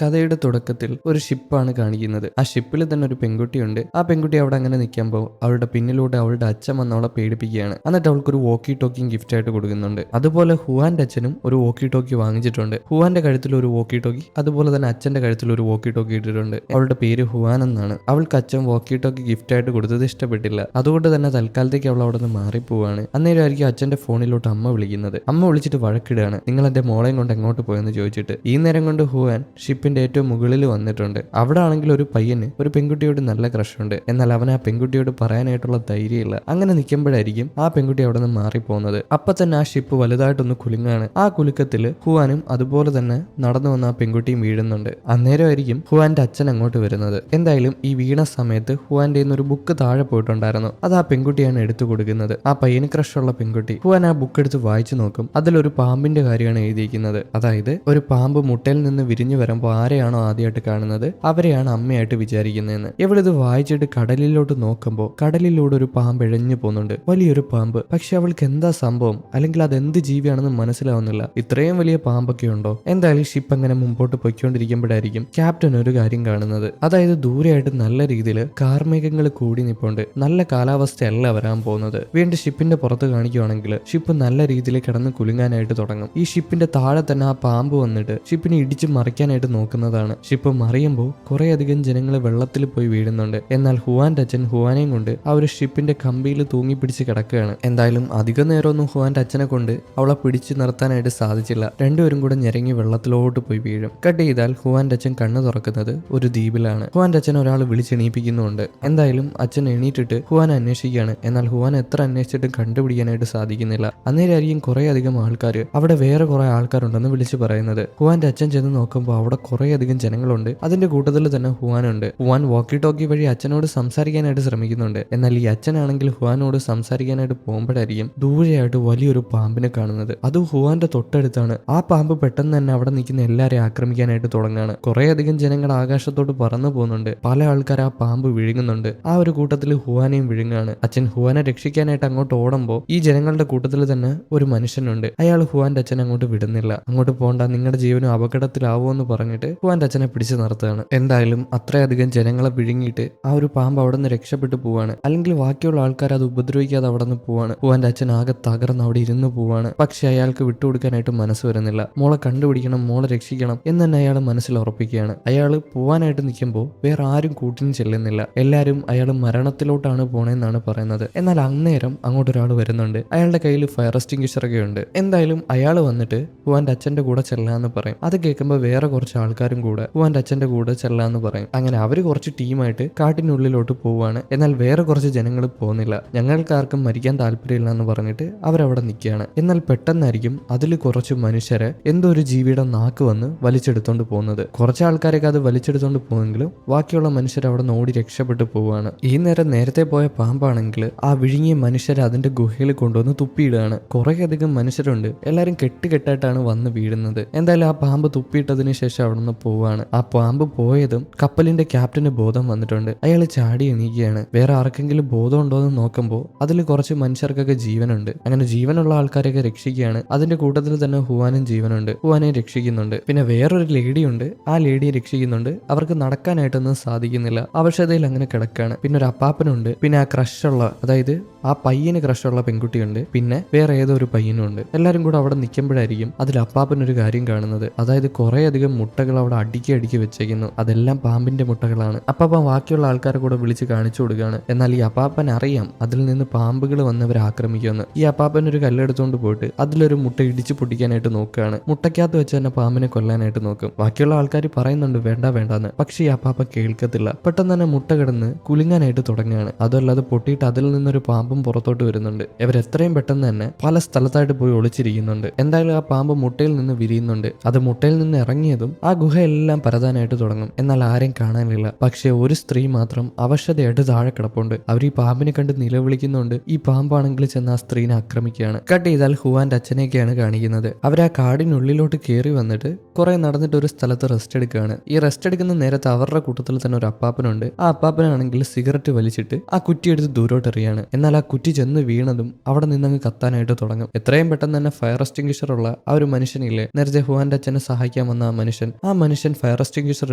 കഥയുടെ തുടക്കത്തിൽ ഒരു ഷിപ്പാണ് കാണിക്കുന്നത്. ആ ഷിപ്പിൽ തന്നെ ഒരു പെൺകുട്ടിയുണ്ട്. ആ പെൺകുട്ടി അവിടെ അങ്ങനെ നിൽക്കുമ്പോൾ അവളുടെ പിന്നിലൂടെ അവളുടെ അച്ഛൻ വന്ന് അവളെ പേടിപ്പിക്കുകയാണ്. എന്നിട്ട് അവൾക്ക് ഒരു വോക്കി ടോക്കിയും ഗിഫ്റ്റ് ആയിട്ട് കൊടുക്കുന്നുണ്ട്. അതുപോലെ ഹുവാന്റെ അച്ഛനും ഒരു വോക്കി ടോക്കി വാങ്ങിച്ചിട്ടുണ്ട്. ഹുവാന്റെ കഴുത്തിൽ ഒരു വോക്കി ടോക്കി, അതുപോലെ തന്നെ അച്ഛന്റെ കഴുത്തിൽ ഒരു വോക്കി ടോക്കി ഇട്ടിട്ടുണ്ട്. അവളുടെ പേര് ഹുവാൻ എന്നാണ്. അവൾക്ക് അച്ഛൻ വോക്കി ടോക്കി ഗിഫ്റ്റ് ആയിട്ട് കൊടുത്തത് ഇഷ്ടപ്പെട്ടില്ല. അതുകൊണ്ട് തന്നെ തൽക്കാലത്തേക്ക് അവൾ അവിടെ നിന്ന് മാറിപ്പോവാണ്. അന്നേരമായിരിക്കും അച്ഛന്റെ ഫോണിലോട്ട് അമ്മ വിളിക്കുന്നത്. അമ്മ വിളിച്ചിട്ട് വഴക്കിടുകയാണ്, നിങ്ങൾ എന്റെ മോളെയും കൊണ്ട് എങ്ങോട്ട് പോയെന്ന് ചോദിച്ചിട്ട്. ഈ നേരം കൊണ്ട് ഹുവാൻ ഷിപ്പിന്റെ ഏറ്റവും മുകളിൽ വന്നിട്ടുണ്ട്. അവിടെ ആണെങ്കിൽ ഒരു പയ്യന് ഒരു പെൺകുട്ടിയോട് നല്ല ക്രഷ് ഉണ്ട്. എന്നാൽ അവൻ ആ പെൺകുട്ടിയോട് പറയാനായിട്ടുള്ള ധൈര്യമില്ല. അങ്ങനെ നിൽക്കുമ്പോഴായിരിക്കും ആ പെൺകുട്ടി അവിടെ നിന്ന് മാറിപ്പോകുന്നത്. അപ്പൊ തന്നെ ആ ഷിപ്പ് വലുതായിട്ടൊന്ന് കുലുങ്ങാണ്. ആ കുലുക്കത്തിൽ ഹുവാനും അതുപോലെ തന്നെ നടന്നു വന്ന ആ പെൺകുട്ടിയും വീഴുന്നുണ്ട്. അന്നേരമായിരിക്കും ഹുവാന്റെ അച്ഛൻ അങ്ങോട്ട് വരുന്നത്. എന്തായാലും ഈ വീണ സമയത്ത് ഹുവാന്റെ ഒരു ബുക്ക് താഴെ പോയിട്ടുണ്ടായിരുന്നു. അത് ആ പെൺകുട്ടിയാണ് എടുത്തു കൊടുക്കുന്നത്. ആ പയ്യന് ക്രഷുള്ള പെൺകുട്ടി. ഹുവാൻ ആ ബുക്ക് എടുത്ത് വായിച്ചു നോക്കും. അതിലൊരു പാമ്പിന്റെ കാര്യമാണ് എഴുതിയിരിക്കുന്നത്. അതായത് ഒരു പാമ്പ് മുട്ടയിൽ നിന്ന് വിരിഞ്ഞു വരുമ്പോൾ ആരെയാണോ ആദ്യമായിട്ട് കാണുന്നത് അവരെയാണ് അമ്മയായിട്ട് വിചാരിക്കുന്നതെന്ന്. ഇവളിത് വായിച്ചിട്ട് കടലിലോട്ട് നോക്കുമ്പോൾ കടലിലൂടെ ഒരു പാമ്പ് ഇഴഞ്ഞു പോകുന്നുണ്ട്. വലിയൊരു പാമ്പ്. പക്ഷെ അവൾക്ക് എന്താ സംഭവം, അല്ലെങ്കിൽ അത് എന്ത് ജീവിയാണെന്ന് മനസ്സിലാവുന്നില്ല. ഇത്രയും വലിയ പാമ്പൊക്കെ ഉണ്ടോ? എന്തായാലും ഷിപ്പ് അങ്ങനെ മുമ്പോട്ട് പൊയ്ക്കൊണ്ടിരിക്കുമ്പോഴായിരിക്കും ക്യാപ്റ്റൻ ഒരു കാര്യം കാണുന്നത്. അതായത് ദൂരെയായിട്ട് നല്ല രീതിയിൽ കാർമേഘങ്ങൾ കൂടി നിൽപ്പുണ്ട്. നല്ല കാലാവസ്ഥയല്ല വരാൻ പോകുന്നത്. വീണ്ടും ഷിപ്പിന്റെ പുറത്ത് കാണിക്കുവാണെങ്കിൽ ഷിപ്പ് നല്ല രീതിയിൽ കിടന്ന് കുലുങ്ങാനായിട്ട് തുടങ്ങും. ഈ ഷിപ്പിന്റെ താഴെ തന്നെ ആ പാമ്പ് വന്നിട്ട് ഷിപ്പിനെ ഇടിച്ചു മറിക്കാനായിട്ട് നോക്കുന്നതാണ്. ഷിപ്പ് മറിയുമ്പോൾ കുറെ അധികം ജനങ്ങൾ വെള്ളത്തിൽ പോയി വീഴുന്നുണ്ട്. എന്നാൽ ഹുവാന്റെ അച്ഛൻ ഹുവാനെയും കൊണ്ട് ആ ഒരു ഷിപ്പിന്റെ കമ്പിയിൽ തൂങ്ങി പിടിച്ച് കിടക്കുകയാണ്. എന്തായാലും അധിക നേരമൊന്നും ഹുവാന്റെ അച്ഛനെ കൊണ്ട് അവളെ പിടിച്ചു നിർത്താനായിട്ട് സാധിച്ചില്ല. രണ്ടുപേരും കൂടെ ഞെരങ്ങി വെള്ളത്തിലോട്ട് പോയി വീഴും. കട്ട് ചെയ്താൽ ഹുവാന്റെ അച്ഛൻ കണ്ണ് തുറക്കുന്നത് ഒരു ദ്വീപിലാണ്. ഹുവാന്റെ അച്ഛൻ ഒരാൾ വിളിച്ചെണീപ്പിക്കുന്നുണ്ട്. എന്തായാലും അച്ഛൻ എണീറ്റിട്ട് ഹുവാനെ അന്വേഷിക്കുകയാണ്. എന്നാൽ ഹുവാൻ എത്ര അന്വേഷിച്ചിട്ടും കണ്ടുപിടിക്കാനായിട്ട് സാധിക്കുന്നില്ല. അന്നേരമായിരിക്കും കുറെ അധികം ആൾക്കാർ അവിടെ വേറെ കുറെ ആൾക്കാരുണ്ടെന്ന് വിളിച്ചു പറയുന്നത്. ഹുവാന്റെ അച്ഛൻ ചെന്ന് നോക്കുമ്പോൾ അവിടെ കുറെ അധികം ജനങ്ങളുണ്ട്. അതിന്റെ കൂട്ടത്തിൽ തന്നെ ഹുവാനുണ്ട്. ഹുവാൻ വോക്കി ടോക്കി വഴി അച്ഛനോട് സംസാരിക്കാനായിട്ട് ശ്രമിക്കുന്നുണ്ട്. എന്നാൽ ഈ അച്ഛനാണെങ്കിൽ ഹുവാനോട് സംസാരിക്കാനായിട്ട് പോകുമ്പോഴായിരിക്കും ദൂരെയായിട്ട് വലിയൊരു പാമ്പിനെ കാണുന്നത്. അത് ഹുവാന്റെ തൊട്ടടുത്താണ്. ആ പാമ്പ് പെട്ടെന്ന് തന്നെ അവിടെ നിൽക്കുന്ന എല്ലാവരെയും ആക്രമിക്കാനായിട്ട് തുടങ്ങാണ്. കുറെ അധികം ജനങ്ങൾ ആകാശത്തോട്ട് പറന്നു പോകുന്നുണ്ട്. പല ആൾക്കാർ ആ പാമ്പ് വിഴുങ്ങുന്നുണ്ട്. ആ ഒരു കൂട്ടത്തിൽ ഹുവാനെയും വിഴുങ്ങാണ്. അച്ഛൻ ഹുവാനെ രക്ഷിക്കാനായിട്ട് അങ്ങോട്ട് ഓടുമ്പോൾ ഈ ജനങ്ങളുടെ കൂട്ടത്തിൽ തന്നെ ഒരു മനുഷ്യനുണ്ട്. അയാൾ ഹുവാന്റെ അച്ഛനെ അങ്ങോട്ട് വിടുന്നില്ല. അങ്ങോട്ട് പോകണ്ട, നിങ്ങളുടെ ജീവനും അപകടത്തിലാവുമെന്ന് പറഞ്ഞിട്ട് ഹുവാന്റെ അച്ഛനെ പിടിച്ചു നിർത്തുകയാണ്. എന്തായാലും അത്രയധികം ജനങ്ങളെ വിഴുങ്ങിയിട്ട് ആ ഒരു പാമ്പ് അവിടെ നിന്ന് രക്ഷപ്പെട്ടു പോവാണ്. അല്ലെങ്കിൽ ബാക്കിയുള്ള ആൾക്കാർ അത് ഉപദ്രവിക്കാതെ അവിടെ നിന്ന് പോവാണ്. ഹുവാന്റെ അച്ഛൻ ആകെ തകർന്ന് അവിടെ ഇരുന്ന് പോവാണ്. പക്ഷെ അയാൾക്ക് വിട്ടുകൊടുക്കാനായിട്ട് മനസ്സ് വരുന്നില്ല. മോളെ കണ്ടുപിടിക്കണം, മോളെ രക്ഷിക്കണം എന്ന് തന്നെ അയാൾ മനസ്സിൽ ഉറപ്പിക്കുകയാണ്. അയാൾ പോവാനായിട്ട് നിൽക്കുമ്പോൾ വേറെ ആരും കൂട്ടിന് ചെല്ലുന്നില്ല. എല്ലാവരും അയാൾ മരണത്തിലോട്ടാണ് പോണെന്നാണ് പറയുന്നത്. എന്നാൽ അന്നേരം അങ്ങോട്ടൊരാൾ വരുന്നുണ്ട്. അയാളുടെ കയ്യിൽ ഫയർ എക്സ്റ്റിംഗ്വിഷർ ഒക്കെ ഉണ്ട്. എന്തായാലും അയാൾ വന്നിട്ട് ഹുവാന്റെ അച്ഛന്റെ കൂടെ ചെല്ലാന്ന് പറയും. അത് കേൾക്കുമ്പോൾ വേറെ കുറച്ച് ആൾക്കാരും കൂടെ ഹുവാന്റെ അച്ഛന്റെ കൂടെ ചെല്ലാന്ന് പറയും. അങ്ങനെ അവര് കുറച്ച് ടീമായിട്ട് കാട്ടിനുള്ളിലോട്ട് പോവാണ്. എന്നാൽ വേറെ കുറച്ച് ജനങ്ങൾ പോകുന്നില്ല. ഞങ്ങൾക്കാർക്കും മരിക്കാൻ താല്പര്യമില്ല എന്ന് പറഞ്ഞിട്ട് അവരവിടെ നിൽക്കുകയാണ്. എന്നാൽ പെട്ടെന്നായിരിക്കും അതിൽ കുറച്ച് മനുഷ്യരെ എന്തോ ഒരു ജീവിയുടെ നാക്ക് വന്ന് വലിച്ചെടുത്തോണ്ട് പോകുന്നത്. കുറച്ച് ആൾക്കാരൊക്കെ അത് വലിച്ചെടുത്തോണ്ട് പോകുമെങ്കിലും ബാക്കിയുള്ള മനുഷ്യർ അവിടെ നിന്ന് ഓടി രക്ഷപ്പെട്ടു പോവുകയാണ്. ഈ നേരം നേരത്തെ പോയ പാമ്പാണെങ്കിൽ ആ വിഴുങ്ങിയ മനുഷ്യരെ അതിന്റെ ഗുഹയിൽ കൊണ്ടുവന്ന് തുപ്പിയിടുകയാണ്. കുറെ അധികം മനുഷ്യരുണ്ട്. എല്ലാരും കെട്ടുകെട്ടായിട്ടാണ് വന്ന് വീഴുന്നത്. എന്തായാലും ആ പാമ്പ് തുപ്പിയിട്ടതിന് ശേഷം അവിടെ നിന്ന് പോവാണ്. ആ പാമ്പ് പോയതും കപ്പലിന്റെ ക്യാപ്റ്റന് ബോധം വന്നിട്ടുണ്ട്. അയാൾ ചാടി എണീക്കുകയാണ്. വേറെ ആർക്കെങ്കിലും ബോധം ഉണ്ടോ എന്ന് നോക്കുമ്പോൾ അതിൽ കുറച്ച് മനുഷ്യർക്കൊക്കെ ജീവനുണ്ട്. അങ്ങനെ ജീവനുള്ള ആൾക്കാരെയൊക്കെ രക്ഷിക്കുകയാണ്. അതിന്റെ കൂട്ടത്തിൽ തന്നെ ഹുവാനും ജീവനുണ്ട്. ഹുവാനെ രക്ഷിക്കുന്നുണ്ട്. പിന്നെ വേറൊരു ലേഡിയുണ്ട്. ആ ലേഡിയെ രക്ഷിക്കുന്നുണ്ട്. അവർക്ക് നടക്കാനായിട്ടൊന്നും സാധിക്കുന്നില്ല. അവശതയിൽ അങ്ങനെ കിടക്കാണ്. പിന്നെ ഒരു അപ്പാപ്പനുണ്ട്. പിന്നെ ആ ക്രഷുള്ള, അതായത് ആ പയ്യന് ക്രഷുള്ള പെൺകുട്ടിയുണ്ട്. പിന്നെ വേറെ ഏതോ ഒരു പയ്യനും ഉണ്ട്. എല്ലാരും കൂടെ അവിടെ നിൽക്കുമ്പോഴായിരിക്കും അതിൽ അപ്പാപ്പനൊരു കാര്യം കാണുന്നത്. അതായത് കുറെ അധികം മുട്ടകൾ അവിടെ അടുക്കി വെച്ചേക്കുന്നു. അതെല്ലാം പാമ്പിന്റെ മുട്ടകളാണ്. അപ്പാപ്പൻ ബാക്കിയുള്ള ആൾക്കാരെ കൂടെ വിളിച്ച് കാണിച്ചു കൊടുക്കുകയാണ്. എന്നാൽ ഈ അപ്പാപ്പൻ അറിയാം അതിൽ നിന്ന് പാമ്പുകൾ വന്നവരെ ആക്രമിക്കുമെന്ന്. ഈ അപ്പാപ്പൻ ഒരു കല്ലെടുത്തോണ്ട് പോയിട്ട് അതിലൊരു മുട്ട ഇടിച്ചു പൊട്ടിക്കാനായിട്ട് നോക്കുകയാണ്. മുട്ടയ്ക്കകത്ത് വെച്ച് തന്നെ പാമ്പിനെ കൊല്ലാനായിട്ട് നോക്കും. ബാക്കിയുള്ള ആൾക്കാർ പറയുന്നുണ്ട് വേണ്ടാന്ന്. പക്ഷേ ഈ അപ്പാപ്പ കേൾക്കത്തില്ല. പെട്ടെന്ന് തന്നെ മുട്ട കിടന്ന് കുലുങ്ങാനായിട്ട് തുടങ്ങുകയാണ്. അതല്ലാതെ പൊട്ടിയിട്ട് അതിൽ നിന്നൊരു പാമ്പും പുറത്തോട്ട് വരുന്നുണ്ട്. ഇവരെത്രയും പെട്ടെന്ന് തന്നെ പല സ്ഥലത്തായിട്ട് പോയി ഒളിച്ചിരിക്കുന്നുണ്ട്. എന്തായാലും ആ പാമ്പ് മുട്ടയിൽ നിന്ന് വിരിയുന്നുണ്ട്. അത് മുട്ടയിൽ നിന്ന് ഇറങ്ങിയതും ആ ഗുഹയെല്ലാം പരതാനായിട്ട് തുടങ്ങും. എന്നാൽ ആരെയും കാണാനില്ല. പക്ഷെ ഒരു സ്ത്രീ മാത്രം അവശതയായിട്ട് താഴെ കിടപ്പുണ്ട്. അവർ ഈ പാമ്പിനെ കണ്ട് നിലവിളിക്കുന്നുണ്ട്. ഈ പാമ്പാണെങ്കിൽ ചെന്ന് ആ സ്ത്രീനെ ആക്രമിക്കുകയാണ്. കട്ട് ചെയ്താൽ ഹുവാന്റെ അച്ഛനെയൊക്കെയാണ് കാണിക്കുന്നത്. അവർ ആ കാടിനുള്ളിലോട്ട് കയറി വന്നിട്ട് കുറെ നടന്നിട്ട് ഒരു സ്ഥലത്ത് റെസ്റ്റ് എടുക്കുകയാണ്. ഈ റെസ്റ്റ് എടുക്കുന്ന നേരത്ത് അവരുടെ കൂട്ടത്തിൽ തന്നെ ഒരു അപ്പാപ്പനുണ്ട്. ആ അപ്പാപ്പനാണെങ്കിൽ സിഗരറ്റ് വലിച്ചിട്ട് ആ കുറ്റി എടുത്ത് ദൂരോട്ട് എറിയാണ്. എന്നാൽ ആ കുറ്റി ചെന്ന് വീണതും അവിടെ നിന്നങ്ങ് കത്താനായിട്ട് തുടങ്ങും. എത്രയും പെട്ടെന്ന് തന്നെ ഫയർ എക്സ്റ്റിംഗ്വിഷർ ഉള്ള ആ ഒരു മനുഷ്യനില്ലേ, നേരത്തെ ഹുവാന്റെ അച്ഛനെ സഹായിക്കാൻ വന്ന ആ മനുഷ്യൻ, ആ ആ മനുഷ്യൻ ഫയർ എക്സ്റ്റിംഗ്വിഷർ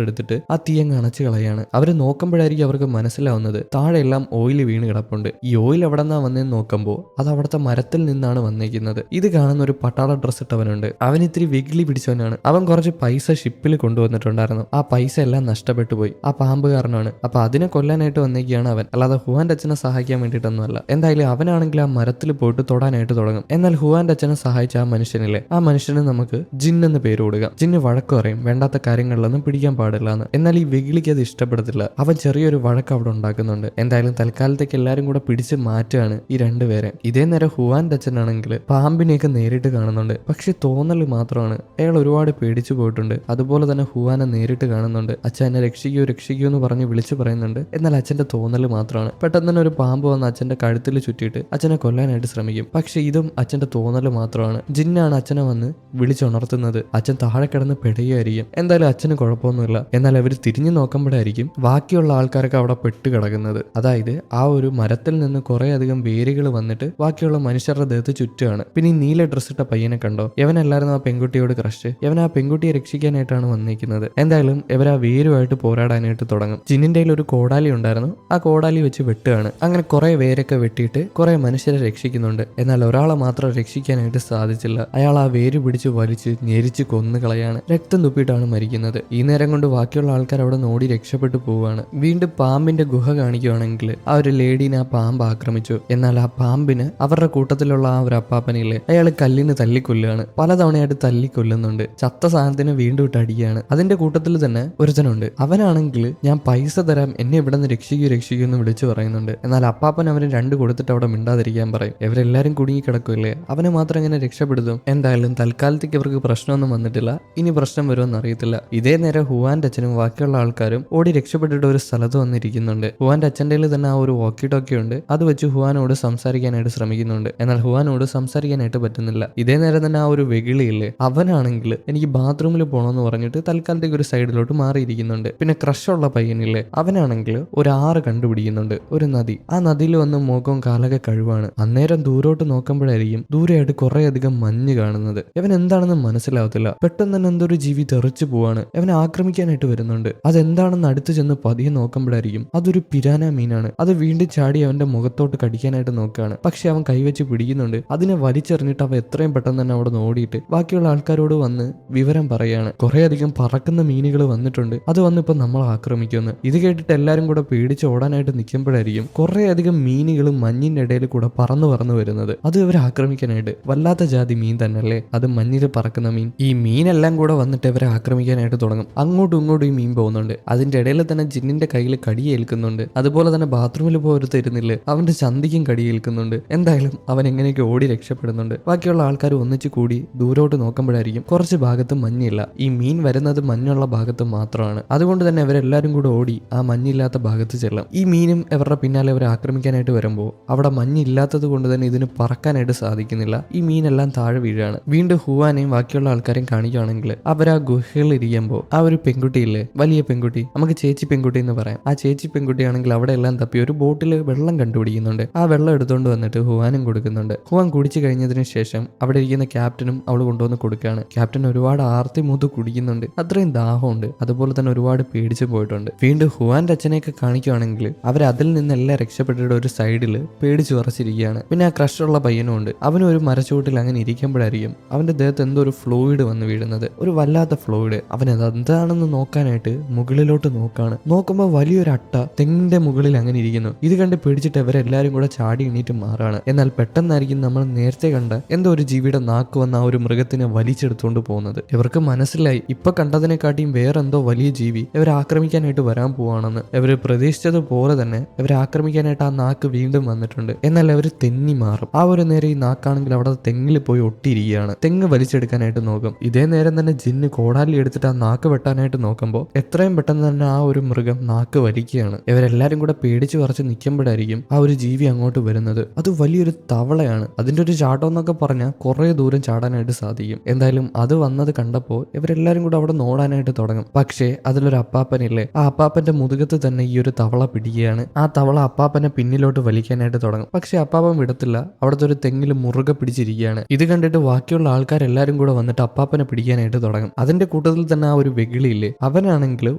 എടുത്തിട്ട് ആ തീയങ്ങ് അണച്ചു കളയാണ്. അവര് നോക്കുമ്പോഴായിരിക്കും അവർക്ക് മനസ്സിലാവുന്നത് താഴെയെല്ലാം ഓയിൽ വീണ് കിടപ്പുണ്ട്. ഈ ഓയിൽ എവിടെ നിന്നാ വന്നതെന്ന് നോക്കുമ്പോൾ അത് അവിടുത്തെ മരത്തിൽ നിന്നാണ് വന്നേക്കുന്നത്. ഇത് കാണുന്ന ഒരു പട്ടാള ഡ്രസ് ഇട്ടവനുണ്ട്. അവൻ ഇത്തിരി വെകിളി പിടിച്ചവനാണ്. അവൻ കുറച്ച് പൈസ ഷിപ്പിൽ കൊണ്ടുവന്നിട്ടുണ്ടായിരുന്നു. ആ പൈസ എല്ലാം നഷ്ടപ്പെട്ടു പോയി. ആ പാമ്പ് കാരണമാണ്. അപ്പൊ അതിനെ കൊല്ലാനായിട്ട് വന്നേക്കാണ് അവൻ, അല്ലാതെ ഹുവാന്റെ അച്ഛനെ സഹായിക്കാൻ വേണ്ടിയിട്ടൊന്നുമല്ല. എന്തായാലും അവനാണെങ്കിൽ ആ മരത്തിൽ പോയിട്ട് തൊടാനായിട്ട് തുടങ്ങും. എന്നാൽ ഹുവാന്റെ അച്ഛനെ സഹായിച്ച ആ മനുഷ്യനില്ലേ, ആ മനുഷ്യന് നമുക്ക് ജിൻ എന്ന് പേര് കൊടുക്കാം. ജിന്ന് വഴക്ക് പറയും, വേണ്ടാത്ത കാര്യങ്ങളിലൊന്നും പിടിക്കാൻ പാടില്ല എന്ന്. എന്നാൽ ഈ വെകിളിക്ക് അത് ഇഷ്ടപ്പെടത്തില്ല. അവൻ ചെറിയൊരു വഴക്ക് അവിടെ ഉണ്ടാക്കുന്നുണ്ട്. എന്തായാലും തൽക്കാലത്തേക്ക് എല്ലാരും കൂടെ പിടിച്ച് മാറ്റുകയാണ് ഈ രണ്ടുപേരെ. ഇതേ നേരം ഹുവാന്റെ അച്ഛനാണെങ്കിൽ പാമ്പിനെയൊക്കെ നേരിട്ട് കാണുന്നുണ്ട്. പക്ഷെ തോന്നൽ മാത്രമാണ്. അയാൾ ഒരുപാട് പേടിച്ചു പോയിട്ടുണ്ട്. അതുപോലെ തന്നെ ഹുവാനെ നേരിട്ട് കാണുന്നുണ്ട്. അച്ഛൻ എന്നെ രക്ഷിക്കൂ രക്ഷിക്കൂ എന്ന് പറഞ്ഞ് വിളിച്ചു പറയുന്നുണ്ട്. എന്നാൽ അച്ഛന്റെ തോന്നൽ മാത്രമാണ്. പെട്ടെന്ന് തന്നെ ഒരു പാമ്പ് വന്ന് അച്ഛന്റെ കഴുത്തിൽ ചുറ്റിയിട്ട് അച്ഛനെ കൊല്ലാനായിട്ട് ശ്രമിക്കും. പക്ഷെ ഇതും അച്ഛന്റെ തോന്നൽ മാത്രമാണ്. ജിന്നാണ് അച്ഛനെ വന്ന് വിളിച്ചുണർത്തുന്നത്. അച്ഛൻ താഴെ കിടന്ന് പെടുകയായിരിക്കും. എന്തായാലും അച്ഛന് കുഴപ്പമൊന്നുമില്ല. എന്നാൽ അവർ തിരിഞ്ഞു നോക്കുമ്പോഴായിരിക്കും ബാക്കിയുള്ള ആൾക്കാരൊക്കെ അവിടെ പെട്ട് കിടക്കുന്നത്. അതായത് ആ ഒരു മരത്തിൽ നിന്ന് കുറെ അധികം വേരുകൾ വന്നിട്ട് ബാക്കിയുള്ള മനുഷ്യരുടെ ദേഹത്ത് ചുറ്റുകയാണ്. പിന്നെ ഈ നീല ഡ്രസ് ഇട്ട പയ്യനെ കണ്ടോ, യവനല്ലായിരുന്നു ആ പെൺകുട്ടിയോട് ക്രഷ്. യവൻ ആ പെൺകുട്ടിയെ രക്ഷിക്കാനായിട്ടാണ് വന്നിരിക്കുന്നത്. എന്തായാലും ഇവർ ആ വേരുമായിട്ട് പോരാടാനായിട്ട് തുടങ്ങും. ജിന്നിന്റെ ഒരു കോടാലി ഉണ്ടായിരുന്നു. ആ കോടാലി വെച്ച് വെട്ടുകയാണ്. അങ്ങനെ കുറെ വേരൊക്കെ വെട്ടിയിട്ട് കുറെ മനുഷ്യരെ രക്ഷിക്കുന്നുണ്ട്. എന്നാൽ ഒരാളെ മാത്രം രക്ഷിക്കാനായിട്ട് സാധിച്ചില്ല. അയാൾ ആ വേര് പിടിച്ച് വലിച്ച് ഞെരിച്ച് കൊന്നുകളയാണ്. രക്തം തുപ്പിയിട്ടാണ് മരിക്കുന്നത്. ഈ നേരം കൊണ്ട് ബാക്കിയുള്ള ആൾക്കാർ അവിടെ ഓടി രക്ഷപ്പെട്ടു പോവുകയാണ്. വീണ്ടും പാമ്പിന്റെ ഗുഹ കാണിക്കുകയാണെങ്കിൽ ആ ഒരു ലേഡീനെ ആ പാമ്പ് ആക്രമിച്ചു. എന്നാൽ ആ പാമ്പിന് അവരുടെ കൂട്ടത്തിലുള്ള ആ ഒരു അപ്പാപ്പനില്ലേ, അയാൾ കല്ലിന് തല്ലിക്കൊല്ലുകയാണ്. പലതവണയായിട്ട് തല്ലിക്കൊല്ലുന്നുണ്ട്. ചത്ത സാധനത്തിന് വീണ്ടും ഇട്ട് അടിക്കുകയാണ്. അതിന്റെ കൂട്ടത്തിൽ തന്നെ ഒരുത്തനുണ്ട്. അവനാണെങ്കിൽ ഞാൻ പൈസ തരാം, എന്നെ ഇവിടെ നിന്ന് രക്ഷിക്കൂ എന്ന് വിളിച്ചു പറയുന്നുണ്ട്. എന്നാൽ അപ്പാപ്പൻ അവന് 2 കൊടുത്തിട്ട് അവിടെ മിണ്ടാതിരിക്കാൻ പറയും. ഇവരെല്ലാരും കുടുങ്ങി കിടക്കുമല്ലേ, അവനെ മാത്രം എങ്ങനെ രക്ഷപ്പെടുത്തും? എന്തായാലും തൽക്കാലത്തേക്ക് ഇവർക്ക് പ്രശ്നമൊന്നും വന്നിട്ടില്ല. ഇനി പ്രശ്നം വരുമെന്ന് അറിയത്തില്ല. ഇതേ നേരം ഹുവാന്റെ അച്ഛനും ബാക്കിയുള്ള ആൾക്കാരും ഓടി രക്ഷപ്പെട്ടിട്ട് ഒരു സ്ഥലത്ത് വന്നിരിക്കുന്നുണ്ട്. ഹുവാന്റെ അച്ഛൻ്റെ തന്നെ ആ ഒരു വോക്കി ടോക്കി ഉണ്ട്. അത് വെച്ച് ഹുവാനോട് സംസാരിക്കാനായിട്ട് ശ്രമിക്കുന്നുണ്ട്. എന്നാൽ ഹുവാനോട് സംസാരിക്കാനായിട്ട് പറ്റുന്നില്ല. ഇതേ നേരം തന്നെ ആ ഒരു വെകിളിയില്ലേ, അവനാണെങ്കിൽ എനിക്ക് ബാത്റൂമിൽ പോകണമെന്ന് പറഞ്ഞിട്ട് തൽക്കാലത്തേക്ക് ഒരു സൈഡിലോട്ട് മാറിയിരിക്കുന്നുണ്ട്. പിന്നെ ക്രഷുള്ള പയ്യനില്ലേ, അവനാണെങ്കിൽ ഒരു ആറ് കണ്ടുപിടിക്കുന്നുണ്ട്, ഒരു നദി. ആ നദിയിൽ വന്ന് മുഖവും കാലൊക്കെ കഴിവാണ്. അന്നേരം ദൂരോട്ട് നോക്കുമ്പോഴായിരിക്കും ദൂരെയായിട്ട് കുറെ അധികം മഞ്ഞ് കാണുന്നത്. ഇവൻ എന്താണെന്ന് മനസ്സിലാവത്തില്ല. പെട്ടെന്ന് തന്നെ എന്തൊരു ജീവി തെറിച്ചു പോവാണ്. അവനെ ആക്രമിക്കാനായിട്ട് വരുന്നുണ്ട്. അതെന്താണെന്ന് അടുത്ത് ചെന്ന് പതിയെ നോക്കുമ്പോഴായിരിക്കും അതൊരു പിരാന മീനാണ്. അത് വീണ്ടും ചാടി അവന്റെ മുഖത്തോട്ട് കടിക്കാനായിട്ട് നോക്കുകയാണ്. പക്ഷെ അവൻ കൈവച്ച് പിടിക്കുന്നുണ്ട്. അതിനെ വലിച്ചെറിഞ്ഞിട്ട് അവ എത്രയും പെട്ടെന്ന് തന്നെ അവിടെ ഓടിയിട്ട് ബാക്കിയുള്ള ആൾക്കാരോട് വന്ന് വിവരം പറയാണ്. കുറെ അധികം പറക്കുന്ന മീനുകൾ വന്നിട്ടുണ്ട്, അത് വന്ന് ഇപ്പൊ നമ്മളെ ആക്രമിക്കുമെന്ന്. ഇത് കേട്ടിട്ട് എല്ലാരും കൂടെ പേടിച്ച് ഓടാനായിട്ട് നിൽക്കുമ്പോഴായിരിക്കും കുറെ അധികം മീനുകളും മഞ്ഞിന്റെ ഇടയിൽ കൂടെ പറന്നു വരുന്നത്. അത് ഇവരെ ആക്രമിക്കാനായിട്ട്. വല്ലാത്ത ജാതി മീൻ തന്നെയല്ലേ, അത് മഞ്ഞിൽ പറക്കുന്ന മീൻ. ഈ മീനെല്ലാം കൂടെ വന്നിട്ട് ഇവരെ ആക്രമിക്കാനായിട്ട് തുടങ്ങും. അങ്ങോട്ടും ഇങ്ങോട്ടും ഈ മീൻ പോകുന്നുണ്ട്. അതിന്റെ ഇടയിൽ തന്നെ ജിന്നിന്റെ കയ്യിൽ കടിയേൽക്കുന്നുണ്ട്. അതുപോലെ തന്നെ ബാത്റൂമിൽ പോരുത്തിരുന്നില്ല, അവന്റെ ചന്തിക്കും കടിയേൽക്കുന്നുണ്ട്. എന്തായാലും അവൻ എങ്ങനെയൊക്കെ ഓടി രക്ഷപ്പെടുന്നുണ്ട്. ബാക്കിയുള്ള ആൾക്കാർ ഒന്നിച്ചു കൂടി ദൂരോട്ട് നോക്കുമ്പോഴായിരിക്കും കുറച്ച് ഭാഗത്ത് മഞ്ഞില്ല. ഈ മീൻ വരുന്നത് മഞ്ഞുള്ള ഭാഗത്ത് മാത്രമാണ്. അതുകൊണ്ട് തന്നെ ഇവരെല്ലാരും കൂടെ ഓടി ആ മഞ്ഞില്ലാത്ത ഭാഗത്ത് ചെല്ലും. ഈ മീനും ഇവരുടെ പിന്നാലെ അവരെ ആക്രമിക്കാനായിട്ട് വരുമ്പോൾ അവിടെ മഞ്ഞില്ലാത്തത് കൊണ്ട് തന്നെ ഇതിന് പറക്കാനായിട്ട് സാധിക്കുന്നില്ല. ഈ മീനെല്ലാം താഴെ വീഴാണ്. വീണ്ടും ഹുവാനെയും ബാക്കിയുള്ള ആൾക്കാരെയും കാണിക്കുകയാണെങ്കിൽ അവർ ആ ഗുഹയിൽ ഇരിക്കുമ്പോൾ ആ ഒരു പെൺകുട്ടിയില്ലേ, വലിയ പെൺകുട്ടി, നമുക്ക് ചേച്ചി പെൺകുട്ടി എന്ന് പറയാം. ആ ചേച്ചി പെൺകുട്ടിയാണെങ്കിൽ അവിടെ എല്ലാം തപ്പി ഒരു ബോട്ടിൽ വെള്ളം കണ്ടുപിടിക്കുന്നുണ്ട്. ആ വെള്ളം എടുത്തുകൊണ്ട് വന്നിട്ട് ഹുവാനും കൊടുക്കുന്നുണ്ട്. ഹുവാൻ കുടിച്ചു കഴിഞ്ഞതിന് ശേഷം അവിടെ ഇരിക്കുന്ന ക്യാപ്റ്റനും അവൾ കൊണ്ടുവന്ന് കൊടുക്കുകയാണ്. ക്യാപ്റ്റൻ ഒരുപാട് ആർത്തി മൂത്ത് കുടിക്കുന്നുണ്ട്. അത്രയും ദാഹമുണ്ട്. അതുപോലെ തന്നെ ഒരുപാട് പേടിച്ചു പോയിട്ടുണ്ട്. വീണ്ടും ഹുവാന്റെ അച്ഛനെയൊക്കെ കാണിക്കുകയാണെങ്കിൽ അവർ അതിൽ നിന്നെല്ലാം രക്ഷപ്പെട്ടിട്ട് ഒരു സൈഡിൽ പേടിച്ചു വിറച്ചിരിക്കുകയാണ്. പിന്നെ ആ ക്രഷുള്ള പയ്യനും ഉണ്ട്. അവനും ഒരു മരച്ചുവട്ടിൽ അങ്ങനെ ഇരിക്കുമ്പോഴായിരിക്കും അവന്റെ ദേഹത്ത് എന്തോ ഒരു ഫ്ലൂയിഡ് വന്ന് വീഴുന്നത്, ഒരു വല്ലാത്ത ഫ്ലൂയിഡ്. അവനത് എന്താണെന്ന് നോക്കാനായിട്ട് മുകളിലോട്ട് നോക്കാണ്. നോക്കുമ്പോൾ വലിയൊരു അട്ട തെങ്ങിന്റെ മുകളിൽ അങ്ങനെ ഇരിക്കുന്നു. ഇത് കണ്ട് പേടിച്ചിട്ട് ഇവരെല്ലാരും കൂടെ ചാടി എണീറ്റ് മാറാണ്. എന്നാൽ പെട്ടെന്നായിരിക്കും നമ്മൾ നേരത്തെ കണ്ട എന്തോ ഒരു ജീവിയുടെ നാക്ക് വന്ന ആ ഒരു മൃഗത്തിനെ വലിച്ചെടുത്തുകൊണ്ട് പോകുന്നത്. ഇവർക്ക് മനസ്സിലായി ഇപ്പൊ കണ്ടതിനെക്കാട്ടിയും വേറെന്തോ വലിയ ജീവി ഇവരെ ആക്രമിക്കാനായിട്ട് വരാൻ പോവാണെന്ന്. ഇവര് പ്രതീക്ഷിച്ചതുപോലെ തന്നെ ഇവരെ ആക്രമിക്കാനായിട്ട് ആ നാക്ക് വീണ്ടും വന്നിട്ടുണ്ട്. എന്നാൽ അവർ തെന്നി മാറും. ആ ഒരു നേരം ഈ നാക്കാണെങ്കിൽ അവിടെ തെങ്ങിൽ പോയി ഒട്ടിയിരിക്കുകയാണ്. തെങ്ങ് വലിച്ചെടുക്കാനായിട്ട് നോക്കും. ഇതേ നേരം തന്നെ ജിന്ന് കോടാലി എടുത്തിട്ട് ആ നാക്ക് വെട്ടാനായിട്ട് നോക്കുമ്പോൾ എത്രയും പെട്ടെന്ന് തന്നെ ആ ഒരു മൃഗം നാക്ക് വലിക്കുകയാണ്. ഇവരെല്ലാരും കൂടെ പേടിച്ചു കുറച്ച് നിൽക്കുമ്പോഴായിരിക്കും ആ ഒരു ജീവി അങ്ങോട്ട് വരുന്നത്. അത് വലിയൊരു തവളയാണ്. അതിന്റെ ഒരു ചാട്ടം എന്നൊക്കെ പറഞ്ഞാൽ കുറെ ദൂരം ചാടാനായിട്ട് സാധിക്കും. എന്തായാലും അത് വന്നത് കണ്ടപ്പോൾ ഇവരെല്ലാരും കൂടെ അവിടെ നോടാനായിട്ട് തുടങ്ങും. പക്ഷേ അതിലൊരു അപ്പാപ്പനില്ലേ, ആ അപ്പാപ്പന്റെ മുതുകത്ത് തന്നെ ഈ ഒരു തവള പിടിക്കുകയാണ്. ആ തവള അപ്പാപ്പനെ പിന്നിലോട്ട് വലിക്കാനായിട്ട് തുടങ്ങും. പക്ഷെ അപ്പാപ്പൻ വിടത്തില്ല. അവിടുത്തെ ഒരു തെങ്ങിൽ മുറുകെ പിടിച്ചിരിക്കുകയാണ്. ഇത് കണ്ടിട്ട് ബാക്കിയുള്ള ആൾക്കാരെല്ലാരും കൂടെ വന്നിട്ട് അപ്പാപ്പനെ പിടിക്കാനായിട്ട് തുടങ്ങും. അതിന്റെ കൂട്ടത്തിൽ തന്നെ ആ ഒരു വെകിളിയില്ലേ, അവനാണെങ്കിൽ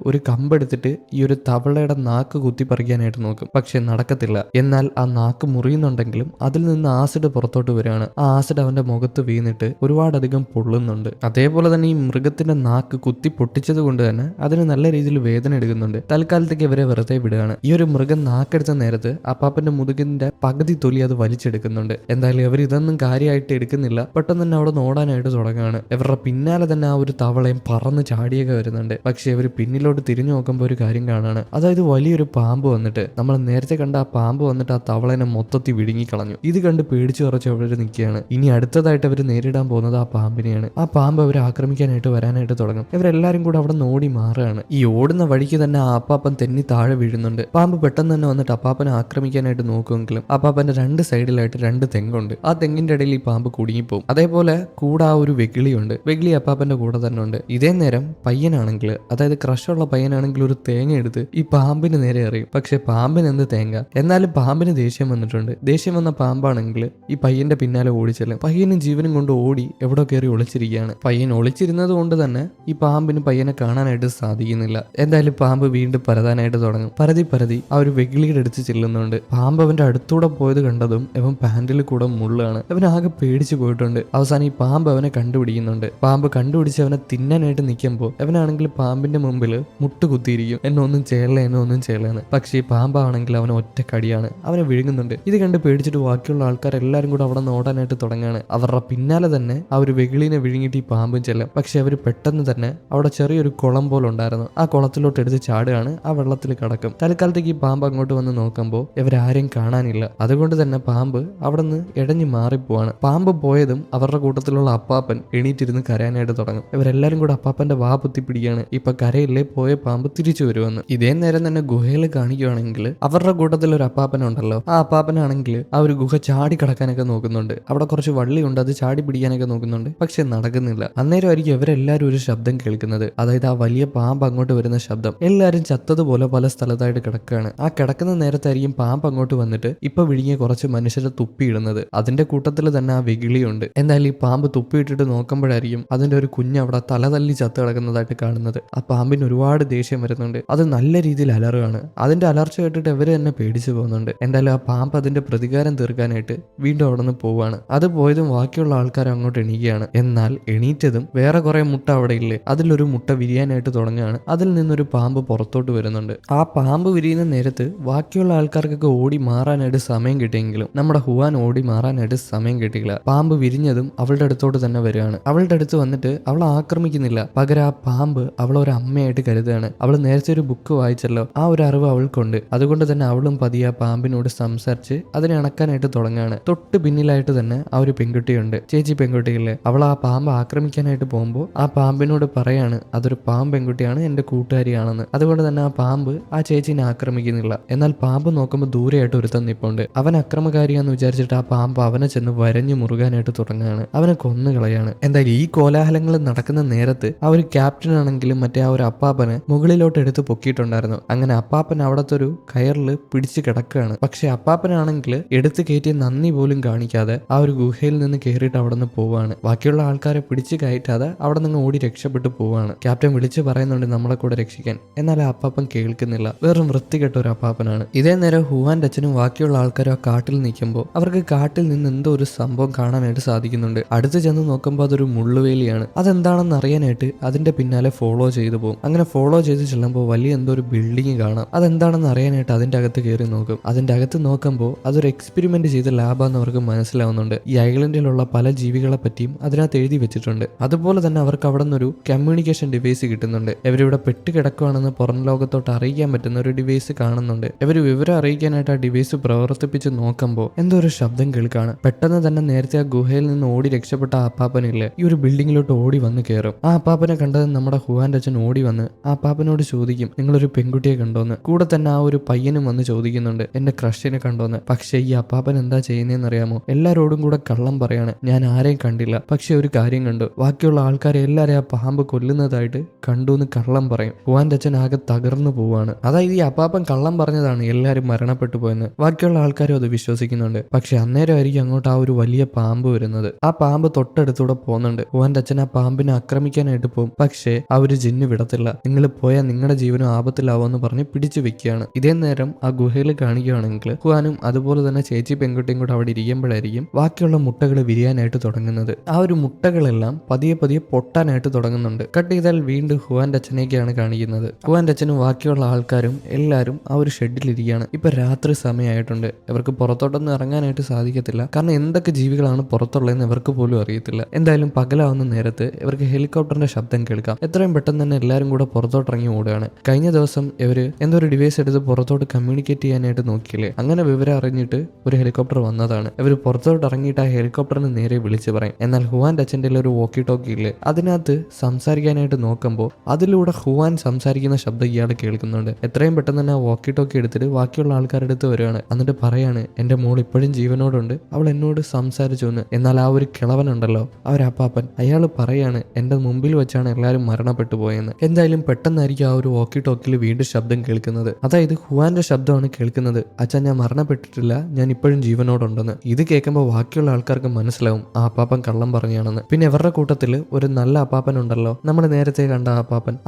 ഒരു കമ്പെടുത്തിട്ട് ഈ ഒരു തവളയുടെ നാക്ക് കുത്തിപ്പറിക്കാനായിട്ട് നോക്കും. പക്ഷെ നടക്കത്തില്ല. എന്നാൽ ആ നാക്ക് മുറിയുന്നുണ്ടെങ്കിലും അതിൽ നിന്ന് ആസിഡ് പുറത്തോട്ട് വരികയാണ്. ആ ആസിഡ് അവന്റെ മുഖത്ത് വീണിട്ട് ഒരുപാടധികം പൊള്ളുന്നുണ്ട്. അതേപോലെ തന്നെ ഈ മൃഗത്തിന്റെ നാക്ക് കുത്തി പൊട്ടിച്ചത് കൊണ്ട് തന്നെ അതിന് നല്ല രീതിയിൽ വേദന എടുക്കുന്നുണ്ട്. തൽക്കാലത്തേക്ക് ഇവരെ വെറുതെ വിടുകയാണ്. ഈ ഒരു മൃഗം നാക്കെടുത്ത നേരത്ത് അപ്പാപ്പന്റെ മുതുകിന്റെ പകുതി തൊലി അത് വലിച്ചെടുക്കുന്നുണ്ട്. എന്തായാലും ഇവർ ഇതൊന്നും കാര്യമായിട്ട് എടുക്കുന്നില്ല. പെട്ടെന്ന് തന്നെ അവിടെ ഓടാനായിട്ട് തുടങ്ങുകയാണ്. ഇവരുടെ പിന്നാലെ തന്നെ ആ ഒരു തവളയും പറന്ന് ചാടിയൊക്കെ വരുന്നുണ്ട്. പക്ഷെ ഇവർ പിന്നിലോട്ട് തിരിഞ്ഞു നോക്കുമ്പോൾ ഒരു കാര്യം കാണാണ്. അതായത് വലിയൊരു പാമ്പ് വന്നിട്ട്, നമ്മൾ നേരത്തെ കണ്ട ആ പാമ്പ് വന്നിട്ട് ആ തവളനെ മൊത്തത്തിൽ വിഴുങ്ങിക്കളഞ്ഞു. ഇത് കണ്ട് പേടിച്ചു കുറച്ച് അവർ നിൽക്കുകയാണ്. ഇനി അടുത്തതായിട്ട് അവർ നേരിടാൻ പോകുന്നത് ആ പാമ്പിനെയാണ്. ആ പാമ്പ് അവരെ ആക്രമിക്കാനായിട്ട് വരാനായിട്ട് തുടങ്ങും. ഇവരെല്ലാരും കൂടെ അവിടെ ഓടി മാറുകയാണ്. ഈ ഓടുന്ന വഴിക്ക് തന്നെ ആ അപ്പാപ്പൻ തെന്നി താഴെ വീഴുന്നുണ്ട്. പാമ്പ് പെട്ടെന്ന് തന്നെ വന്നിട്ട് അപ്പാപ്പനെ ആക്രമിക്കാനായിട്ട് നോക്കുമെങ്കിലും അപ്പാപ്പന്റെ രണ്ട് സൈഡിലായിട്ട് രണ്ട് തെങ്ങുണ്ട്. ആ തെങ്ങിന്റെ ഇടയിൽ ഈ പാമ്പ് കുടുങ്ങിപ്പോവും. അതേപോലെ കൂടെ ആ ഒരു വെകിളിയുണ്ട്. വെകിളി അപ്പാപ്പന്റെ കൂടെ തന്നെ ഉണ്ട്. ഇതേ നേരം പയ്യനാണെങ്കിൽ, അതായത് ക്രഷുള്ള പയ്യനാണെങ്കിൽ ഒരു തേങ്ങ എടുത്ത് ഈ പാമ്പിന് നേരെ എറിയും. പക്ഷെ പാമ്പിന് എന്ത് തേങ്ങ? എന്നാലും പാമ്പിന് ദേഷ്യം വന്നിട്ടുണ്ട്. ദേഷ്യം വന്ന പാമ്പാണെങ്കിൽ ഈ പയ്യന്റെ പിന്നാലെ ഓടിച്ചെല്ലും. പയ്യനും ജീവനും കൊണ്ട് ഓടി എവിടെ കയറി ഒളിച്ചിരിക്കുകയാണ്. പയ്യൻ ഒളിച്ചിരുന്നത് കൊണ്ട് തന്നെ ഈ പാമ്പിന് പയ്യനെ കാണാനായിട്ട് സാധിക്കുന്നില്ല. എന്തായാലും പാമ്പ് വീണ്ടും പരതാനായിട്ട് തുടങ്ങും. പരതി ആ ഒരു വെകിളിയുടെ അടുത്ത് ചെല്ലുന്നുണ്ട്. പാമ്പ് അവന്റെ അടുത്തൂടെ പോയത് കണ്ടതും ഇവൻ പാന്റിൽ കൂടെ മുള്ളാണ്. അവൻ ആകെ പേടിച്ചു പോയിട്ടുണ്ട്. അവസാനം ഈ പാമ്പ് അവനെ കണ്ടുപിടിക്കുന്നുണ്ട്. പാമ്പ് കണ്ടുപിടിച്ച് അവനെ തിന്നാനായിട്ട് നിൽക്കുമ്പോൾ അവനാണെങ്കിൽ പാമ്പിന്റെ മുമ്പിൽ മുട്ടുകുത്തിയിരിക്കും. എന്നെ ഒന്നും ചെയ്യലെന്ന്. പക്ഷേ ഈ പാമ്പാണെങ്കിൽ അവൻ ഒറ്റ കടിയാണ്. അവനെ വിഴുങ്ങുന്നുണ്ട്. ഇത് കണ്ട് പേടിച്ചിട്ട് ബാക്കിയുള്ള ആൾക്കാരെല്ലാരും കൂടെ അവിടെ ഓടാനായിട്ട് തുടങ്ങാണ്. അവരുടെ പിന്നാലെ തന്നെ ആ ഒരു വെകിളിനെ വിഴുങ്ങിയിട്ട് ഈ പാമ്പും ചെല്ലും. പക്ഷെ അവർ പെട്ടെന്ന് തന്നെ അവിടെ ചെറിയൊരു കുളം പോലെ ഉണ്ടായിരുന്നു. ആ കുളത്തിലോട്ട് എടുത്ത് ചാടുകയാണ്. ആ വെള്ളത്തിൽ കിടക്കും. തൽക്കാലത്തേക്ക് ഈ പാമ്പ് അങ്ങോട്ട് വന്ന് നോക്കുമ്പോൾ ഇവരാരെയും കാണാനില്ല. അതുകൊണ്ട് തന്നെ പാമ്പ് അവിടെ നിന്ന് ഇടഞ്ഞു മാറിപ്പോവാണ്. പാമ്പ് പോയതും അവരുടെ കൂട്ടത്തിലുള്ള അപ്പാപ്പൻ എണീറ്റിരുന്ന് കരയാനായിട്ട് തുടങ്ങും. ഇവരെല്ലാരും കൂടെ അപ്പാപ്പന്റെ വാ പൊത്തി പിടിക്കുകയാണ്. ഇപ്പൊ കരയില്ലേ, പോയ പാമ്പ് തിരിച്ചു വരുമെന്ന്. ഇതേ നേരം തന്നെ ഗുഹയിൽ കാണിക്കുകയാണെങ്കിൽ അവരുടെ കൂട്ടത്തിൽ ഒരു അപ്പാപ്പനുണ്ടല്ലോ, ആ അപ്പാപ്പനാണെങ്കിൽ ആ ഒരു ഗുഹ ചാടി കിടക്കാനൊക്കെ നോക്കുന്നുണ്ട്. അവിടെ കുറച്ച് വള്ളിയുണ്ട്, അത് ചാടി പിടിക്കാനൊക്കെ നോക്കുന്നുണ്ട്. പക്ഷെ നടക്കുന്നില്ല. അന്നേരമായിരിക്കും ഇവരെല്ലാരും ഒരു ശബ്ദം കേൾക്കുന്നത്. അതായത് ആ വലിയ പാമ്പ് അങ്ങോട്ട് വരുന്ന ശബ്ദം. എല്ലാരും ചത്തതുപോലെ പല സ്ഥലത്തായിട്ട് കിടക്കുകയാണ്. ആ കിടക്കുന്ന നേരത്തായിരിക്കും പാമ്പ് അങ്ങോട്ട് വന്നിട്ട് ഇപ്പൊ വിഴുങ്ങിയ കുറച്ച് മനുഷ്യരെ തുപ്പിയിടുന്നത്. അതിന്റെ കൂട്ടത്തിൽ തന്നെ ആ വെകിളിയുണ്ട്. എന്തായാലും ഈ പാമ്പ് തുപ്പിയിട്ടിട്ട് നോക്കുമ്പോഴായിരിക്കും അതിന്റെ ഒരു കുഞ്ഞ് അവിടെ തലതല്ലി ചത്ത് കിടക്കുന്നതായിട്ട് കാണുന്നത്. ആ പാമ്പിന് ഒരുപാട് ദേഷ്യം വരുന്നുണ്ട്. അത് നല്ല രീതിയിൽ അലറുകയാണ്. അതിന്റെ അലർച്ച കേട്ടിട്ട് ഇവര് തന്നെ പേടിച്ചു പോകുന്നുണ്ട്. എന്തായാലും ആ പാമ്പ് അതിന്റെ പ്രതികാരം തീർക്കാനായിട്ട് വീണ്ടും അവിടെ നിന്ന് പോവാണ്. അത് പോയതും ബാക്കിയുള്ള ആൾക്കാർ അങ്ങോട്ട് എണീക്കുകയാണ്. എന്നാൽ എണീറ്റതും വേറെ കുറെ മുട്ട അവിടെ ഇല്ലേ, അതിലൊരു മുട്ട വിരിയാനായിട്ട് തുടങ്ങുകയാണ്. അതിൽ നിന്നൊരു പാമ്പ് പുറത്തോട്ട് വരുന്നുണ്ട്. ആ പാമ്പ് വിരിയുന്ന നേരത്ത് ബാക്കിയുള്ള ആൾക്കാർക്കൊക്കെ ഓടി മാറാനായിട്ട് സമയം കിട്ടിയെങ്കിലും നമ്മുടെ ഹുവാൻ ഓടി മാറാനായിട്ട് സമയം കിട്ടിയില്ല. പാമ്പ് വിരിഞ്ഞതും അവളുടെ അടുത്തോട്ട് തന്നെ വരികയാണ്. അവളുടെ അടുത്ത് വന്നിട്ട് അവളെ ആക്രമിക്കുന്നില്ല. പകരം ആ പാമ്പ് അവളെ ഒരു അമ്മയായിട്ട് കരുതുകയാണ്. അവൾ നേരത്തെ ഒരു ബുക്ക് വായിച്ചല്ലോ, ആ ഒരു അറിവ് അവൾക്കുണ്ട്. അതുകൊണ്ട് തന്നെ അവളും പതിയെ ആ പാമ്പിനോട് സംസാരിച്ച് അതിനെ അണക്കാനായിട്ട് തുടങ്ങുകയാണ്. തൊട്ട് പിന്നിലായിട്ട് തന്നെ ആ ഒരു പെൺകുട്ടിയുണ്ട്, ചേച്ചി പെൺകുട്ടിയില്ലേ. അവൾ ആ പാമ്പ് ആക്രമിക്കാനായിട്ട് പോകുമ്പോൾ ആ പാമ്പിനോട് പറയാണ് അതൊരു പാമ്പ് പെൺകുട്ടിയാണ്, എന്റെ കൂട്ടുകാരിയാണെന്ന്. അതുകൊണ്ട് തന്നെ ആ പാമ്പ് ആ ചേച്ചിനെ ആക്രമിക്കുന്നില്ല. എന്നാൽ പാമ്പ് നോക്കുമ്പോൾ ദൂരെയായിട്ട് ഒരുത്തൻ നിപ്പുണ്ട്. അവൻ അക്രമകാരിയാന്ന് വിചാരിച്ചിട്ട് ആ പാമ്പ് അവനെ ചെന്ന് വരഞ്ഞു മുറുകാനായിട്ട് തുടങ്ങുകയാണ്. അവനെ കൊന്നുകളയാണ്. എന്തായാലും ഈ കോലാഹലങ്ങൾ നടക്കുന്ന നേരത്ത് ആ ഒരു ക്യാപ്റ്റൻ ആണെങ്കിലും മറ്റേ ആ ഒരു അപ്പാപ്പനെ മുകളിലോട്ട് എടുത്ത് പൊക്കിയിട്ടുണ്ടായിരുന്നു. അങ്ങനെ അപ്പാപ്പൻ അവിടത്തെ ഒരു കയറിൽ പിടിച്ച് കിടക്കുകയാണ്. പക്ഷെ അപ്പാപ്പനാണെങ്കിൽ എടുത്ത് കയറ്റി നന്ദി പോലും കാണിക്കാതെ ആ ഒരു ഗുഹയിൽ നിന്ന് കയറിയിട്ട് അവിടെ നിന്ന് പോവാണ്. ബാക്കിയുള്ള ആൾക്കാരെ പിടിച്ച് കയറ്റാതെ അവിടെ നിന്ന് ഓടി രക്ഷപ്പെട്ടു പോവാണ്. ക്യാപ്റ്റൻ വിളിച്ച് പറയുന്നുണ്ട് നമ്മളെ കൂടെ രക്ഷിക്കാൻ. എന്നാൽ ആ അപ്പാപ്പൻ കേൾക്കുന്നില്ല. വെറും വൃത്തികെട്ട ഒരു അപ്പാപ്പനാണ്. ഇതേ നേരം ഹുവാന്റെ അച്ഛനും ബാക്കിയുള്ള ആൾക്കാരും ആ കാട്ടിൽ നിൽക്കുമ്പോൾ അവർക്ക് കാട്ടിൽ നിന്ന് എന്തോ ഒരു സംഭവം കാണാനായിട്ട് സാധിക്കുന്നുണ്ട്. അടുത്ത് ചെന്ന് നോക്കുമ്പോൾ അതൊരു മുള്ളുവേലിയാണ്. അതെന്താണെന്ന് അറിയാനായിട്ട് അതിന്റെ പിന്നാലെ ഫോളോ ചെയ്തു പോകും. അങ്ങനെ ഫോളോ ചെയ്ത് ചെല്ലുമ്പോൾ വലിയ എന്തോ ഒരു ബിൽഡിംഗ് കാണാം. അതെന്താണെന്ന് അറിയാനായിട്ട് അതിന്റെ അകത്ത് കയറി നോക്കും. അതിന്റെ അകത്ത് നോക്കുമ്പോൾ അതൊരു എക്സ്പെരിമെന്റ് ചെയ്ത ലാബാന്ന് അവർക്ക് മനസ്സിലാവുന്നുണ്ട്. ഈ ഐലൻഡിലുള്ള പല ജീവികളെ പറ്റിയും അതിനകത്ത് എഴുതി വെച്ചിട്ടുണ്ട്. അതുപോലെ തന്നെ അവർക്ക് അവിടെ നിന്നൊരു കമ്മ്യൂണിക്കേഷൻ ഡിവൈസ് കിട്ടുന്നുണ്ട്. ഇവരിവിടെ പെട്ട് കിടക്കുകയാണെന്ന് പുറം ലോകത്തോട്ട് അറിയിക്കാൻ പറ്റുന്ന ഒരു ഡിവൈസ് കാണുന്നുണ്ട്. ഇവർ വിവരം അറിയിക്കാനായിട്ട് ആ ഡിവൈസ് പ്രവർത്തിപ്പിച്ച് നോക്കുമ്പോൾ എന്തോ ഒരു ശബ്ദം കേൾക്കാണ്. പെട്ടെന്ന് തന്നെ നേരത്തെ ആ ഗുഹയിൽ നിന്ന് ഓടി രക്ഷപ്പെട്ട ആ അപ്പാപ്പനില്ലേ, ഈ ഒരു ബിൽഡിങ്ങിലോട്ട് ഓടി വന്ന് കയറും. ആ അപ്പാപ്പനെ കണ്ടത് നമ്മുടെ ഹുവാന്റെ അച്ഛൻ ഓടി വന്ന് ആ അപ്പാപ്പനോട് ചോദിക്കും നിങ്ങളൊരു പെൺകുട്ടിയെ കണ്ടോന്ന്. കൂടെ തന്നെ ആ ഒരു പയ്യനും വന്ന് ചോദിക്കുന്നുണ്ട് എന്റെ ക്രഷിനെ കണ്ടോന്ന്. പക്ഷെ ഈ അപ്പാപ്പൻ എന്താ ചെയ്യുന്നതെന്ന് അറിയാമോ? എല്ലാരോടും കൂടെ കള്ളം പറയാണ്. ഞാൻ ആരെയും കണ്ടില്ല, പക്ഷെ ഒരു കാര്യം കണ്ടു. ബാക്കിയുള്ള ആൾക്കാരെ എല്ലാരെയും ആ പാമ്പ് കൊല്ലുന്നതായിട്ട് കണ്ടു എന്ന് കള്ളം പറയും. ഹുവാന്റെ അച്ഛൻ ആകെ തകർന്നു പോവാണ്. അതായത് ഈ അപ്പാപ്പൻ കള്ളം പറഞ്ഞതാണ് എല്ലാരും മരണപ്പെട്ടു പോയെന്ന്. ബാക്കിയുള്ള ആൾക്കാരും അത് വിശ്വസിക്കുന്നുണ്ട്. പക്ഷെ അന്നേരമായിരിക്കും അങ്ങോട്ട് ആ ഒരു വലിയ പാമ്പ് വരുന്നത്. ആ പാമ്പ് തൊട്ടടുത്തൂടെ പോകുന്നുണ്ട്. ഹുവാന്റെ അച്ഛൻ ആ പാമ്പിനെ ആക്രമിക്കാനായിട്ട് പിടിക്കാനായിട്ട് പോകും. പക്ഷേ ആ ഒരു ജിന്ന് വിടത്തില്ല. നിങ്ങൾ പോയാൽ നിങ്ങളുടെ ജീവനും ആപത്തിലാവുമെന്ന് പറഞ്ഞ് പിടിച്ചു വെക്കുകയാണ്. ഇതേ നേരം ആ ഗുഹയിൽ കാണിക്കുകയാണെങ്കിൽ ഹുവാനും അതുപോലെ തന്നെ ചേച്ചി പെൺകുട്ടിയും കൂടെ അവിടെ ഇരിക്കുമ്പോഴായിരിക്കും ബാക്കിയുള്ള മുട്ടകൾ വിരിയാനായിട്ട് തുടങ്ങുന്നത്. ആ ഒരു മുട്ടകളെല്ലാം പതിയെ പതിയെ പൊട്ടാനായിട്ട് തുടങ്ങുന്നുണ്ട്. കട്ട് ചെയ്താൽ വീണ്ടും ഹുവാന്റെ അച്ഛനെയൊക്കെയാണ് കാണിക്കുന്നത്. ഹുവാന്റെ അച്ഛനും ബാക്കിയുള്ള ആൾക്കാരും എല്ലാവരും ആ ഒരു ഷെഡിലിരിക്കുകയാണ്. ഇപ്പൊ രാത്രി സമയമായിട്ടുണ്ട്. ഇവർക്ക് പുറത്തോട്ടൊന്നും ഇറങ്ങാനായിട്ട് സാധിക്കത്തില്ല. കാരണം എന്തൊക്കെ ജീവികളാണ് പുറത്തുള്ളതെന്ന് ഇവർക്ക് പോലും അറിയത്തില്ല. എന്തായാലും പകലാവുന്ന നേരത്ത് ഇവർക്ക് ഹെലികോപ്റ്ററിന്റെ ശബ്ദം കേൾക്കാം. എത്രയും പെട്ടെന്ന് തന്നെ എല്ലാവരും കൂടെ പുറത്തോട്ടിറങ്ങി ഓടുകയാണ്. കഴിഞ്ഞ ദിവസം ഇവര് എന്തോ ഒരു ഡിവൈസ് എടുത്ത് പുറത്തോട്ട് കമ്മ്യൂണിക്കേറ്റ് ചെയ്യാനായിട്ട് നോക്കിയില്ലേ, അങ്ങനെ വിവരം അറിഞ്ഞിട്ട് ഒരു ഹെലികോപ്റ്റർ വന്നതാണ്. ഇവർ പുറത്തോട്ട് ഇറങ്ങിയിട്ട് ആ ഹെലികോപ്റ്ററിന് നേരെ വിളിച്ചു പറയും. എന്നാൽ ഹുവാന്റെ അച്ഛൻ്റെ ഒരു വോക്കി ടോക്കി ഇല്ലേ, അതിനകത്ത് സംസാരിക്കാനായിട്ട് നോക്കുമ്പോൾ അതിലൂടെ ഹുവാൻ സംസാരിക്കുന്ന ശബ്ദം ഇയാൾ കേൾക്കുന്നുണ്ട്. എത്രയും പെട്ടെന്ന് തന്നെ ആ വോക്കി ടോക്കി എടുത്തിട്ട് ബാക്കിയുള്ള ആൾക്കാരുടെ അടുത്ത് വരികയാണ്. എന്നിട്ട് പറയാണ്, എന്റെ മോൾ ഇപ്പോഴും ജീവനോടുണ്ട്, അവൾ എന്നോട് സംസാരിച്ചു എന്ന്. എന്നാൽ ആ ഒരു കിളവനുണ്ടല്ലോ, ആ ഒരു അപ്പാപ്പൻ, അയാൾ പറയാണ് എന്റെ മുമ്പിൽ വെച്ചാണ് എല്ലാവരും മരണപ്പെട്ടു പോയെന്ന്. എന്തായാലും പെട്ടെന്നായിരിക്കും ആ ഒരു വോക്കി ടോക്കിൽ വീണ്ടും ശബ്ദം കേൾക്കുന്നത്. അതായത് ഹുവാന്റെ ശബ്ദമാണ് കേൾക്കുന്നത്. അച്ഛൻ ഞാൻ മരണപ്പെട്ടിട്ടില്ല, ഞാൻ ഇപ്പോഴും ജീവനോടുണ്ടെന്ന്. ഇത് കേൾക്കുമ്പോൾ ബാക്കിയുള്ള ആൾക്കാർക്ക് മനസ്സിലാവും ആ അപ്പാപ്പൻ കള്ളം പറഞ്ഞാണെന്ന്. പിന്നെ ഇവരുടെ കൂട്ടത്തിൽ ഒരു നല്ല അപ്പാപ്പൻ ഉണ്ടല്ലോ, നമ്മൾ നേരത്തെ കണ്ട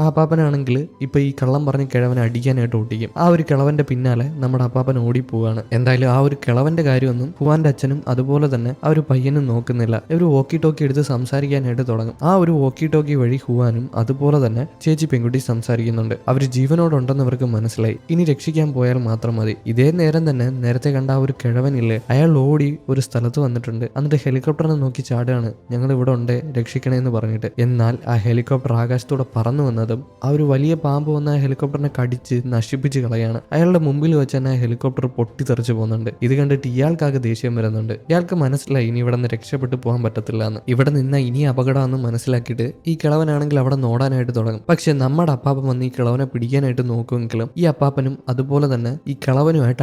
ആ അപ്പാപ്പനാണെങ്കിൽ ഇപ്പൊ ഈ കള്ളം പറഞ്ഞ് കിഴവനെ അടിക്കാനായിട്ട് ഓടിക്കും. ആ ഒരു കിളവന്റെ പിന്നാലെ നമ്മുടെ അപ്പാപ്പൻ ഓടിപ്പോവാണ്. എന്തായാലും ആ ഒരു കിളവന്റെ കാര്യമൊന്നും ഹുവാന്റെ അച്ഛനും അതുപോലെ തന്നെ ആ ഒരു പയ്യനും നോക്കുന്നില്ല. ഇവർ വോക്കി ടോക്കി എടുത്ത് സംസാരിക്കാനായിട്ട് തുടങ്ങും. ആ ഒരു വോക്കി ടോക്കി വഴി ഹുവാനും അതുപോലെ തന്നെ ചേച്ചി പെൺകുട്ടി സംസാരിക്കുന്നുണ്ട്. അവർ ജീവനോടുണ്ടെന്ന് അവർക്ക് മനസ്സിലായി. ഇനി രക്ഷിക്കാൻ പോയാൽ മാത്രം മതി. ഇതേ നേരം തന്നെ നേരത്തെ കണ്ട ആ ഒരു കിഴവനില്ലേ, അയാൾ ഓടി ഒരു സ്ഥലത്ത് വന്നിട്ടുണ്ട്. എന്നിട്ട് ഹെലികോപ്റ്ററിനെ നോക്കി ചാടുകയാണ്, ഞങ്ങൾ ഇവിടെ ഉണ്ട്, രക്ഷിക്കണേ എന്ന് പറഞ്ഞിട്ട്. എന്നാൽ ആ ഹെലികോപ്റ്റർ ആകാശത്തൂടെ പറന്നു വന്നതും ആ ഒരു വലിയ പാമ്പ് വന്ന ആ ഹെലികോപ്റ്ററിനെ കടിച്ച് നശിപ്പിച്ച് കളയാണ്. അയാളുടെ മുമ്പിൽ വെച്ച് തന്നെ ആ ഹെലികോപ്റ്റർ പൊട്ടിത്തെറിച്ച് പോകുന്നുണ്ട്. ഇത് കണ്ടിട്ട് ഇയാൾക്കാകെ ദേഷ്യം വരുന്നുണ്ട്. ഇയാൾക്ക് മനസ്സിലായി ഇനി ഇവിടെ നിന്ന് രക്ഷപ്പെട്ടു പോകാൻ പറ്റത്തില്ല എന്ന്. ഇവിടെ നിന്ന ഇനി അപകടമാണെന്ന് മനസ്സിലാക്കിയിട്ട് ഈ കിളവനാണെങ്കിൽ അവിടെ നോടാനായിട്ട് തുടങ്ങും. പക്ഷെ നമ്മുടെ അപ്പാപ്പൻ വന്ന് ഈ കിളവനെ പിടിക്കാനായിട്ട് നോക്കുമെങ്കിലും ഈ അപ്പാപ്പനും അതുപോലെ തന്നെ ഈ കിളവനുമായിട്ട്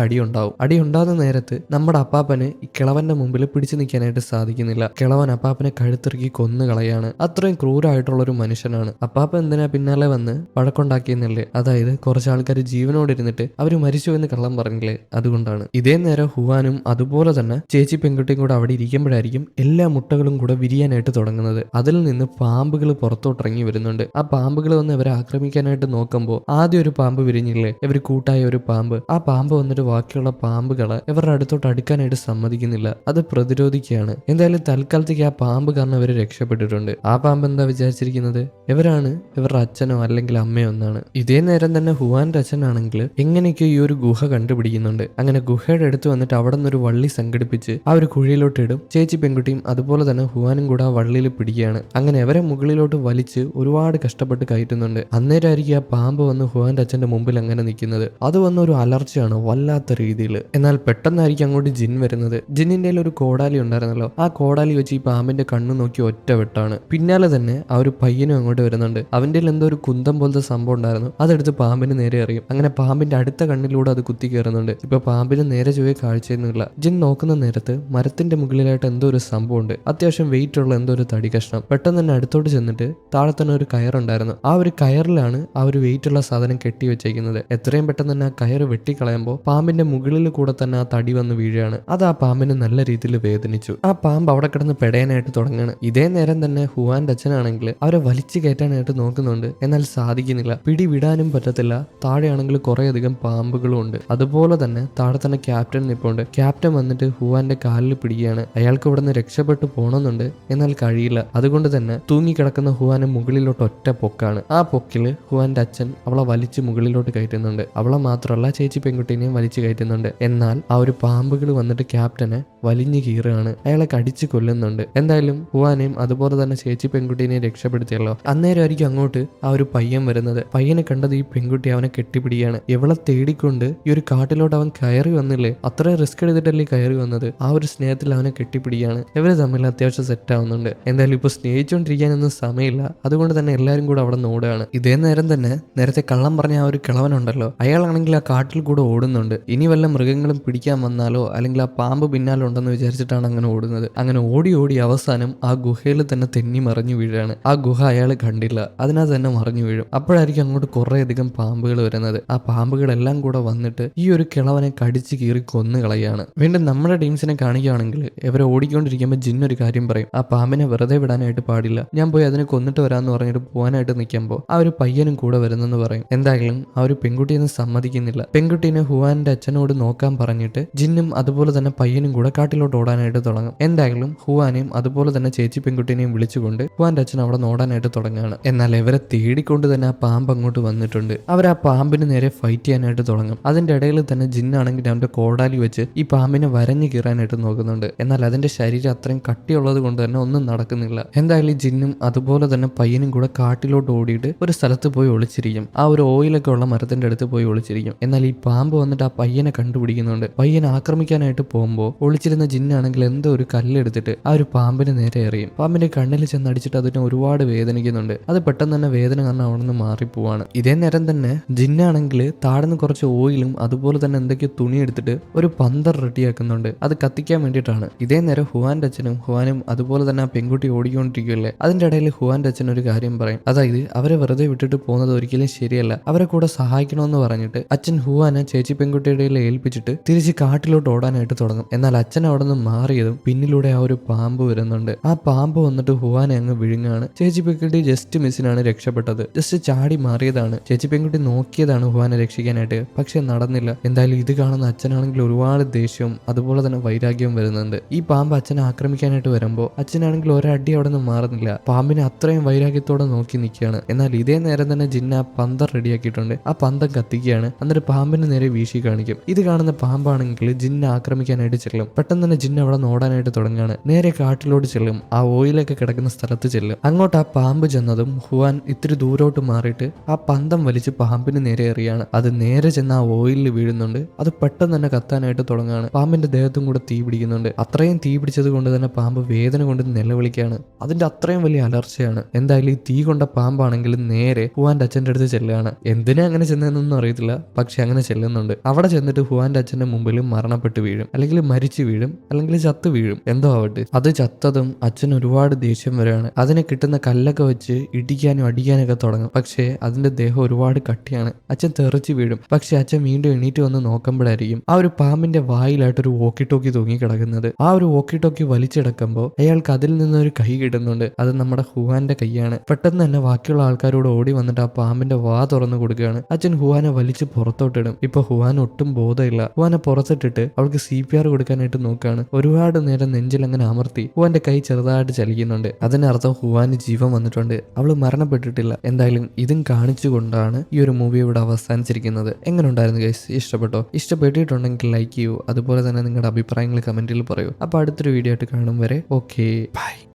അടിയുണ്ടാകുന്ന നേരത്ത് നമ്മുടെ അപ്പാപ്പന് ഈ കിളവന്റെ മുമ്പിൽ പിടിച്ചു നിൽക്കാനായിട്ട് സാധിക്കുന്നില്ല. കിളവൻ അപ്പാപ്പനെ കഴുത്തിറക്കി കൊന്നു കളയാണ്. അത്രയും ക്രൂരമായിട്ടുള്ള ഒരു മനുഷ്യനാണ്. അപ്പാപ്പൻ എന്തിനാ പിന്നാലെ വന്ന് വഴക്കുണ്ടാക്കിയെന്നല്ലേ, അതായത് കുറച്ച് ആൾക്കാർ ജീവനോട് ഇരുന്നിട്ട് അവര് മരിച്ചു എന്ന് കള്ളം പറഞ്ഞില്ലേ, അതുകൊണ്ടാണ്. ഇതേ നേരം ഹുവാനും അതുപോലെ തന്നെ ചേച്ചി പെൺകുട്ടിയും കൂടെ അവിടെ ഇരിക്കുമ്പോഴായിരിക്കും എല്ലാ മുട്ടകളും കൂടെ വിരിയാനായിട്ട് തുടങ്ങുന്നത്. അതിൽ നിന്ന് പാമ്പുകൾ പുറത്തോട്ടിറങ്ങി വരുന്നുണ്ട്. ആ പാമ്പുകൾ വന്ന് ഇവരെ ആക്രമിക്കാനായിട്ട് നോക്കുമ്പോൾ ആദ്യം ഒരു പാമ്പ് വിരിഞ്ഞില്ലേ, ഇവർ കൂട്ടായ ഒരു പാമ്പ്, ആ പാമ്പ് വന്നിട്ട് ബാക്കിയുള്ള പാമ്പുകളെ ഇവരുടെ അടുത്തോട്ട് അടുക്കാനായിട്ട് സമ്മതിക്കുന്നില്ല. അത് പ്രതിരോധിക്കുകയാണ്. എന്തായാലും തൽക്കാലത്തേക്ക് ആ പാമ്പ് കാരണം ഇവർ രക്ഷപ്പെട്ടിട്ടുണ്ട്. ആ പാമ്പ് എന്താ വിചാരിച്ചിരിക്കുന്നത്, ഇവരാണ് ഇവരുടെ അച്ഛനോ അല്ലെങ്കിൽ അമ്മയോ എന്നാണ്. ഇതേ നേരം തന്നെ ഹുവാന്റെ അച്ഛനാണെങ്കിൽ എങ്ങനെയൊക്കെ ഈ ഒരു ഗുഹ കണ്ടുപിടിക്കുന്നുണ്ട്. അങ്ങനെ ഗുഹയുടെ അടുത്ത് വന്നിട്ട് അവിടെ നിന്നൊരു വള്ളി സംഘടിപ്പിച്ച് ആ ഒരു കുഴിയിലോട്ട് ഇടും. ചേച്ചി പെൺകുട്ടിയും അതുപോലെ തന്നെ ഹുവാനും കൂടെ ആ വള്ളിയിൽ പിടിക്കുകയാണ്. അങ്ങനെ അവരെ മുകളിലോട്ട് വലിച്ച് ഒരുപാട് കഷ്ടപ്പെട്ട് കയറ്റുന്നുണ്ട്. അന്നേരമായിരിക്കും ആ പാമ്പ് വന്ന് ഹുവാന്റെ അച്ഛന്റെ മുമ്പിൽ അങ്ങനെ നിൽക്കുന്നത്. അത് വന്ന ഒരു അലർച്ചയാണ് വല്ലാത്ത രീതിയിൽ. എന്നാൽ പെട്ടെന്നായിരിക്കും അങ്ങോട്ട് ജിൻ വരുന്നത്. ജിന്നിന്റെ ഒരു കോടാലി ഉണ്ടായിരുന്നല്ലോ, ആ കോടാലി വെച്ച് ഈ പാമ്പിന്റെ കണ്ണു നോക്കി ഒറ്റ വെട്ടാണ്. പിന്നാലെ തന്നെ ആ ഒരു പയ്യനും അങ്ങോട്ട് വരുന്നുണ്ട്. അവന്റെ എന്തോ ഒരു കുന്തം പോലത്തെ സംഭവം ഉണ്ടായിരുന്നു, അതെടുത്ത് പാമ്പിന് നേരെ എറിയും. അങ്ങനെ പാമ്പിന്റെ അടുത്ത കണ്ണിലൂടെ അത് കുത്തി കയറുന്നുണ്ട്. ഇപ്പൊ പാമ്പിന് നേരെ ചൊവ്വേ കാഴ്ചയൊന്നുമില്ല. ജിൻ നോക്കുന്ന നേരത്ത് മരത്തിന്റെ മുകളിലായിട്ട് എന്തോ ഒരു സംഭവം ഉണ്ട്, അത്യാവശ്യം വെയിറ്റ് ഉള്ള എന്തോ ഒരു തടി കഷ്ണം. പെട്ടെന്ന് തന്നെ അടുത്തോട്ട് ചെന്നിട്ട് താഴെ തന്നെ ഒരു കയറുണ്ടായിരുന്നു. ആ ഒരു കയറിലാണ് ആ ഒരു വെയിറ്റ് ഉള്ള സാധനം കെട്ടി വെച്ചേക്കുന്നത്. എത്രയും പെട്ടെന്ന് തന്നെ ആ കയറ് വെട്ടിക്കളയുമ്പോൾ പാമ്പിന്റെ മുകളിൽ കൂടെ തന്നെ ആ തടി വന്ന് വീഴുകയാണ്. അത് ആ പാമ്പിന് നല്ല രീതിയിൽ വേദനിച്ചു. ആ പാമ്പ് അവിടെ കിടന്ന് പെടയാനായിട്ട് തുടങ്ങുകയാണ്. ഇതേ നേരം തന്നെ ഹുവാന്റെ അച്ഛനാണെങ്കിൽ അവരെ വലിച്ചു കയറ്റാനായിട്ട് നോക്കുന്നുണ്ട്. എന്നാൽ സാധിക്കുന്നില്ല, പിടി വിടാനും പറ്റത്തില്ല. താഴെയാണെങ്കിൽ കുറെ അധികം പാമ്പുകളും ഉണ്ട്. അതുപോലെ തന്നെ താഴെ തന്നെ ക്യാപ്റ്റൻ നിൽപ്പുണ്ട്. ക്യാപ്റ്റൻ വന്നിട്ട് ഹുവാന്റെ കാലിൽ പിടിക്കുകയാണ്. അയാൾക്ക് ഇവിടെ നിന്ന് രക്ഷപ്പെട്ടു പോകണമെന്നുണ്ട്, എന്നാൽ കഴിയില്ല. അതുകൊണ്ട് തന്നെ തൂങ്ങിക്കിടക്കുന്ന ഹുവാനെ മുകളിലോട്ട് ഒറ്റ പൊക്കാണ്. ആ പൊക്കില് ഹുവാന്റെ അച്ഛൻ അവളെ വലിച്ച് മുകളിലോട്ട് കയറ്റുന്നുണ്ട്. അവളെ മാത്രമല്ല ചേച്ചി പെൺകുട്ടീനെയും വലിച്ചു കയറ്റുന്നുണ്ട്. എന്നാൽ ആ ഒരു പാമ്പുകൾ വന്നിട്ട് ക്യാപ്റ്റനെ വലിഞ്ഞു കീറുകയാണ്, അയാളെ കടിച്ചു കൊല്ലുന്നുണ്ട്. എന്തായാലും ഹുവാനെയും അതുപോലെ തന്നെ ചേച്ചി പെൺകുട്ടീനെയും രക്ഷപ്പെടുത്തിയല്ലോ. അന്നേരമായിരിക്കും അങ്ങോട്ട് ആ ഒരു പയ്യൻ വരുന്നത്. പയ്യനെ കണ്ടത് ഈ പെൺകുട്ടി അവനെ കെട്ടിപ്പിടിയാണ്. ഇവളെ തേടിക്കൊണ്ട് ഈ ഒരു കാട്ടിലോട്ട് അവൻ കയറി വന്നില്ലേ, അത്രയും റിസ്ക് എടുത്തിട്ടല്ലേ കയറി വന്നത്. ആ ഒരു സ്നേഹത്തിൽ അവനെ കെട്ടിപ്പിടിയാണ്. ഇവര് തമ്മിൽ അത്യാവശ്യം സെറ്റ് ആവുന്നുണ്ട്. എന്തായാലും ഇപ്പൊ സ്നേഹിച്ചുകൊണ്ടിരിക്കാനൊന്നും സമയമില്ല. അതുകൊണ്ട് തന്നെ എല്ലാവരും കൂടെ അവിടെ ഓടുകയാണ്. ഇതേ നേരം തന്നെ നേരത്തെ കള്ളം പറഞ്ഞ ആ ഒരു കിളവനുണ്ടല്ലോ, അയാളാണെങ്കിൽ ആ കാട്ടിൽ കൂടെ ഓടുന്നുണ്ട്. ഇനി വല്ല മൃഗങ്ങളും പിടിക്കാൻ വന്നാലോ അല്ലെങ്കിൽ ആ പാമ്പ് പിന്നാലെ ഉണ്ടെന്ന് വിചാരിച്ചിട്ടാണ് അങ്ങനെ ഓടുന്നത്. അങ്ങനെ ഓടി ഓടി അവസാനം ആ ഗുഹയിൽ തന്നെ തെന്നി മറിഞ്ഞു വീഴാണ്. ആ ഗുഹ അയാൾ കണ്ടില്ല, അതിനകത്ത് തന്നെ മറിഞ്ഞു വീഴും. അപ്പോഴായിരിക്കും അങ്ങോട്ട് കുറെ അധികം പാമ്പുകൾ വരുന്നത്. ആ പാമ്പുകളെല്ലാം കൂടെ വന്നിട്ട് ഈ ഒരു കിളവനെ കടിച്ച് കീറി കൊന്നു കളയാണ്. വീണ്ടും നമ്മുടെ ടീംസിനെ കാണിക്കുകയാണെങ്കിൽ ഇവരെ ഓടിക്കൊണ്ടിരിക്കുമ്പോൾ ജിൻ ഒരു കാര്യം പറയും, ആ പാമ്പിനെ വെറുതെ വിടാനായിട്ട് പാടില്ല, ഞാൻ പോയി അതിനെ കൊന്നിട്ട് വരാമെന്ന് പറഞ്ഞിട്ട് പോകാനായിട്ട് നിൽക്കുമ്പോൾ ആ ഒരു പയ്യനും കൂടെ വരുന്നെന്ന് പറയും. എന്തായാലും ആ ഒരു പെൺകുട്ടിയൊന്നും സമ്മതിക്കുന്നില്ല. പെൺകുട്ടീനെ ഹുവാന്റെ അച്ഛനോട് നോക്കാൻ പറഞ്ഞിട്ട് ജിന്നും അതുപോലെ തന്നെ പയ്യനും കൂടെ കാട്ടിലോട്ട് ഓടാനായിട്ട് തുടങ്ങും. എന്തായാലും ഹുവാനെയും അതുപോലെ തന്നെ ചേച്ചി പെൺകുട്ടീനെയും വിളിച്ചുകൊണ്ട് ഹുവാന്റെ അച്ഛൻ അവിടെ ഓടാനായിട്ട് തുടങ്ങുകയാണ്. എന്നാൽ ഇവരെ തേടിക്കൊണ്ട് തന്നെ ആ പാമ്പ് അങ്ങോട്ട് വന്നിട്ടുണ്ട്. അവർ ആ പാമ്പിന് നേരെ ഫൈറ്റ് ചെയ്യാനായിട്ട് തുടങ്ങും. അതിന്റെ ഇടയിൽ തന്നെ ജിന്നാണെങ്കിൽ അവന്റെ കോടാലി വെച്ച് ഈ പാമ്പിനെ വരഞ്ഞു കീറാനായിട്ട് നോക്കുന്നുണ്ട്. എന്നാൽ അതിന്റെ ശരീരം അത്രയും കട്ടിയുള്ളത് കൊണ്ട് തന്നെ ഒന്നും നടക്കുന്നില്ല. എന്തായാലും ജിന്നും അതുപോലെ തന്നെ പയ്യനും കൂടെ കാട്ടിലോട്ട് ഓടിയിട്ട് ഒരു സ്ഥലത്ത് പോയി ഒളിച്ചിരിക്കും. ആ ഒരു ഓയിലൊക്കെ ഉള്ള മരത്തിന്റെ അടുത്ത് പോയി ഒളിച്ചിരിക്കും. എന്നാൽ ഈ പാമ്പ് വന്നിട്ട് ആ പയ്യനെ കണ്ടുപിടിക്കുന്നുണ്ട്. പയ്യനെ ആക്രമിക്കാനായിട്ട് പോകുമ്പോൾ ഒളിച്ചിരുന്ന ജിന്നാണെങ്കിൽ എന്തോ ഒരു കല്ലെടുത്തിട്ട് ആ ഒരു പാമ്പിന് നേരെ എറിയും. പാമ്പിന്റെ കണ്ണിൽ ചെന്നടിച്ചിട്ട് അതിനെ ഒരുപാട് വേദനിക്കുന്നുണ്ട്. അത് പെട്ടെന്ന് തന്നെ വേദന കാരണം അവിടെ നിന്ന് മാറിപ്പോവാണ്. ഇതേ നേരം തന്നെ ജിന്നാണെങ്കിൽ താഴ്ന്ന് കുറച്ച് ഓയിലും അതുപോലെ തന്നെ എന്തൊക്കെയോ തുണി എടുത്തിട്ട് ഒരു പന്തർ റെഡിയാക്കുന്നുണ്ട്. അത് കത്തിക്കാൻ വേണ്ടിയിട്ടാണ്. ഇതേ നേരം ഹുവാന്റെ ഹുവാനും അതുപോലെ തന്നെ ആ പെൺകുട്ടി ഓടിക്കൊണ്ടിരിക്കുകയല്ലേ. അതിന്റെ ഇടയിൽ ഹുവാന്റെ അച്ഛൻ ഒരു കാര്യം പറയും. അതായത് അവരെ വെറുതെ വിട്ടിട്ട് പോകുന്നത് ഒരിക്കലും ശരിയല്ല, അവരെ കൂടെ സഹായിക്കണമെന്ന് പറഞ്ഞിട്ട് അച്ഛൻ ഹുവാനെ ചേച്ചി പെൺകുട്ടിയുടെ ഏൽപ്പിച്ചിട്ട് തിരിച്ച് കാട്ടിലോട്ട് ഓടാനായിട്ട് തുടങ്ങും. എന്നാൽ അച്ഛൻ അവിടെ നിന്ന് മാറിയതും പിന്നിലൂടെ ആ ഒരു പാമ്പ് വരുന്നുണ്ട്. ആ പാമ്പ് വന്നിട്ട് ഹുവാനെ അങ്ങ് വിഴുങ്ങാണ്. ചേച്ചി പെൺകുട്ടി ജസ്റ്റ് മിസ്സിനാണ് രക്ഷപ്പെട്ടത്. ജസ്റ്റ് ചാടി മാറിയതാണ്. ചേച്ചി പെൺകുട്ടി നോക്കിയതാണ് ഹുവാനെ രക്ഷിക്കാനായിട്ട്, പക്ഷെ നടന്നില്ല. എന്തായാലും ഇത് കാണുന്ന അച്ഛനാണെങ്കിൽ ഒരുപാട് ദേഷ്യവും അതുപോലെ തന്നെ വൈരാഗ്യവും വരുന്നുണ്ട്. ഈ പാമ്പ് അച്ഛനെ ആക്രമിക്കാനായിട്ട് വരുമ്പോൾ അച്ഛനാണെങ്കിൽ ഒരടി അവിടെ നിന്ന് മാറുന്നില്ല. പാമ്പിനെ അത്രയും വൈരാഗ്യത്തോടെ നോക്കി നിൽക്കുകയാണ്. എന്നാൽ ഇതേ നേരം തന്നെ ജിന്ന ആ പന്തം റെഡിയാക്കിയിട്ടുണ്ട്. ആ പന്തം കത്തിക്കുകയാണ്. എന്നിട്ട് പാമ്പിന് നേരെ വീശി കാണിക്കും. ഇത് കാണുന്ന പാമ്പാണെങ്കിൽ ജിന്ന ആക്രമിക്കാനായിട്ട് ചെല്ലും. പെട്ടെന്ന് തന്നെ ജിന്ന അവിടെ നോടാനായിട്ട് തുടങ്ങുകയാണ്. നേരെ കാട്ടിലോട്ട് ചെല്ലും. ആ ഓയിലൊക്കെ കിടക്കുന്ന സ്ഥലത്ത് ചെല്ലും. അങ്ങോട്ട് ആ പാമ്പ് ചെന്നതും ഹുവാൻ ഇത്തിരി ദൂരോട്ട് മാറിയിട്ട് ആ പന്തം വലിച്ച് പാമ്പിന് നേരെ എറിയാണ്. അത് നേരെ ചെന്ന് ആ ഓയിലിൽ വീഴുന്നുണ്ട്. അത് പെട്ടെന്ന് തന്നെ കത്താനായിട്ട് തുടങ്ങുകയാണ്. പാമ്പിന്റെ ദേഹത്തും കൂടെ തീ പിടിക്കുന്നുണ്ട്. അത്രയും തീ പിടിച്ചത് കൊണ്ട് തന്നെ പാമ്പ് വേദന കൊണ്ട് നിലവിളിക്കുകയാണ്. അതിന്റെ അത്രയും വലിയ അലർച്ചയാണ്. എന്തായാലും ഈ തീ കൊണ്ട പാമ്പാണെങ്കിൽ നേരെ ഹുവാന്റെ അച്ഛന്റെ അടുത്ത് ചെല്ലുകയാണ്. എന്തിനാ അങ്ങനെ ചെന്നതെന്നൊന്നും അറിയത്തില്ല, പക്ഷെ അങ്ങനെ ചെല്ലുന്നുണ്ട്. അവിടെ ചെന്നിട്ട് ഹുവാന്റെ അച്ഛന്റെ മുമ്പിൽ മരണപ്പെട്ട് വീഴും, അല്ലെങ്കിൽ മരിച്ചു വീഴും, അല്ലെങ്കിൽ ചത്ത് വീഴും, എന്തോ ആവട്ടെ. അത് ചത്തതും അച്ഛൻ ഒരുപാട് ദേഷ്യം വരികയാണ്. അതിനെ കിട്ടുന്ന കല്ലൊക്കെ വെച്ച് ഇടിക്കാനും അടിക്കാനൊക്കെ തുടങ്ങും. പക്ഷേ അതിന്റെ ദേഹം ഒരുപാട് കട്ടിയാണ്. അച്ഛൻ തെറിച്ച് വീഴും. പക്ഷെ അച്ഛൻ വീണ്ടും എണീറ്റ് വന്ന് നോക്കുമ്പോഴായിരിക്കും ആ ഒരു പാമ്പിന്റെ വായിലായിട്ട് ഒരു വോക്കി ടോക്കി തൂങ്ങി കിടക്കുന്നത്. ആ ഒരു വോക്കി ടോക്കി വലിച്ചെടുക്കുമ്പോൾ അയാൾക്ക് അതിൽ നിന്നൊരു കൈ കിട്ടുന്നുണ്ട്. അത് നമ്മുടെ ഹുവാന്റെ കൈയാണ്. പെട്ടെന്ന് തന്നെ ബാക്കിയുള്ള ആൾക്കാരോട് ഓടി വന്നിട്ട് ആ പാമ്പിന്റെ വാ തുറന്നു കൊടുക്കുകയാണ്. അച്ഛൻ ഹുവാനെ വലിച്ച് പുറത്തോട്ടിടും. ഇപ്പൊ ഹുവാൻ ഒട്ടും ബോധമില്ല. ഹുവാനെ പുറത്തിട്ടിട്ട് അവൾക്ക് CPR കൊടുക്കാനായിട്ട് നോക്കുകയാണ്. ഒരുപാട് നേരം നെഞ്ചിൽ അങ്ങനെ അമർത്തി ഹുവാന്റെ കൈ ചെറുതായിട്ട് ചലിക്കുന്നുണ്ട്. അതിനർത്ഥം ഹുവാന് ജീവൻ വന്നിട്ടുണ്ട്, അവള് മരണപ്പെട്ടിട്ടില്ല. എന്തായാലും ഇതും കാണിച്ചുകൊണ്ടാണ് ഈ ഒരു മൂവി ഇവിടെ അവസാനിച്ചിരിക്കുന്നത്. എങ്ങനെ ഉണ്ടായിരുന്നു ഗൈസ്? ഇഷ്ടപ്പെട്ടോ? ഇഷ്ടപ്പെട്ടിട്ടുണ്ടെങ്കിൽ ലൈക്ക് ചെയ്യൂ. അതുപോലെ തന്നെ നിങ്ങളുടെ അഭിപ്രായങ്ങൾ കമന്റിൽ പറയൂ. അപ്പൊ അടുത്തൊരു വീഡിയോ ആയിട്ട് കാണും വരെ ഓക്കെ ബൈ.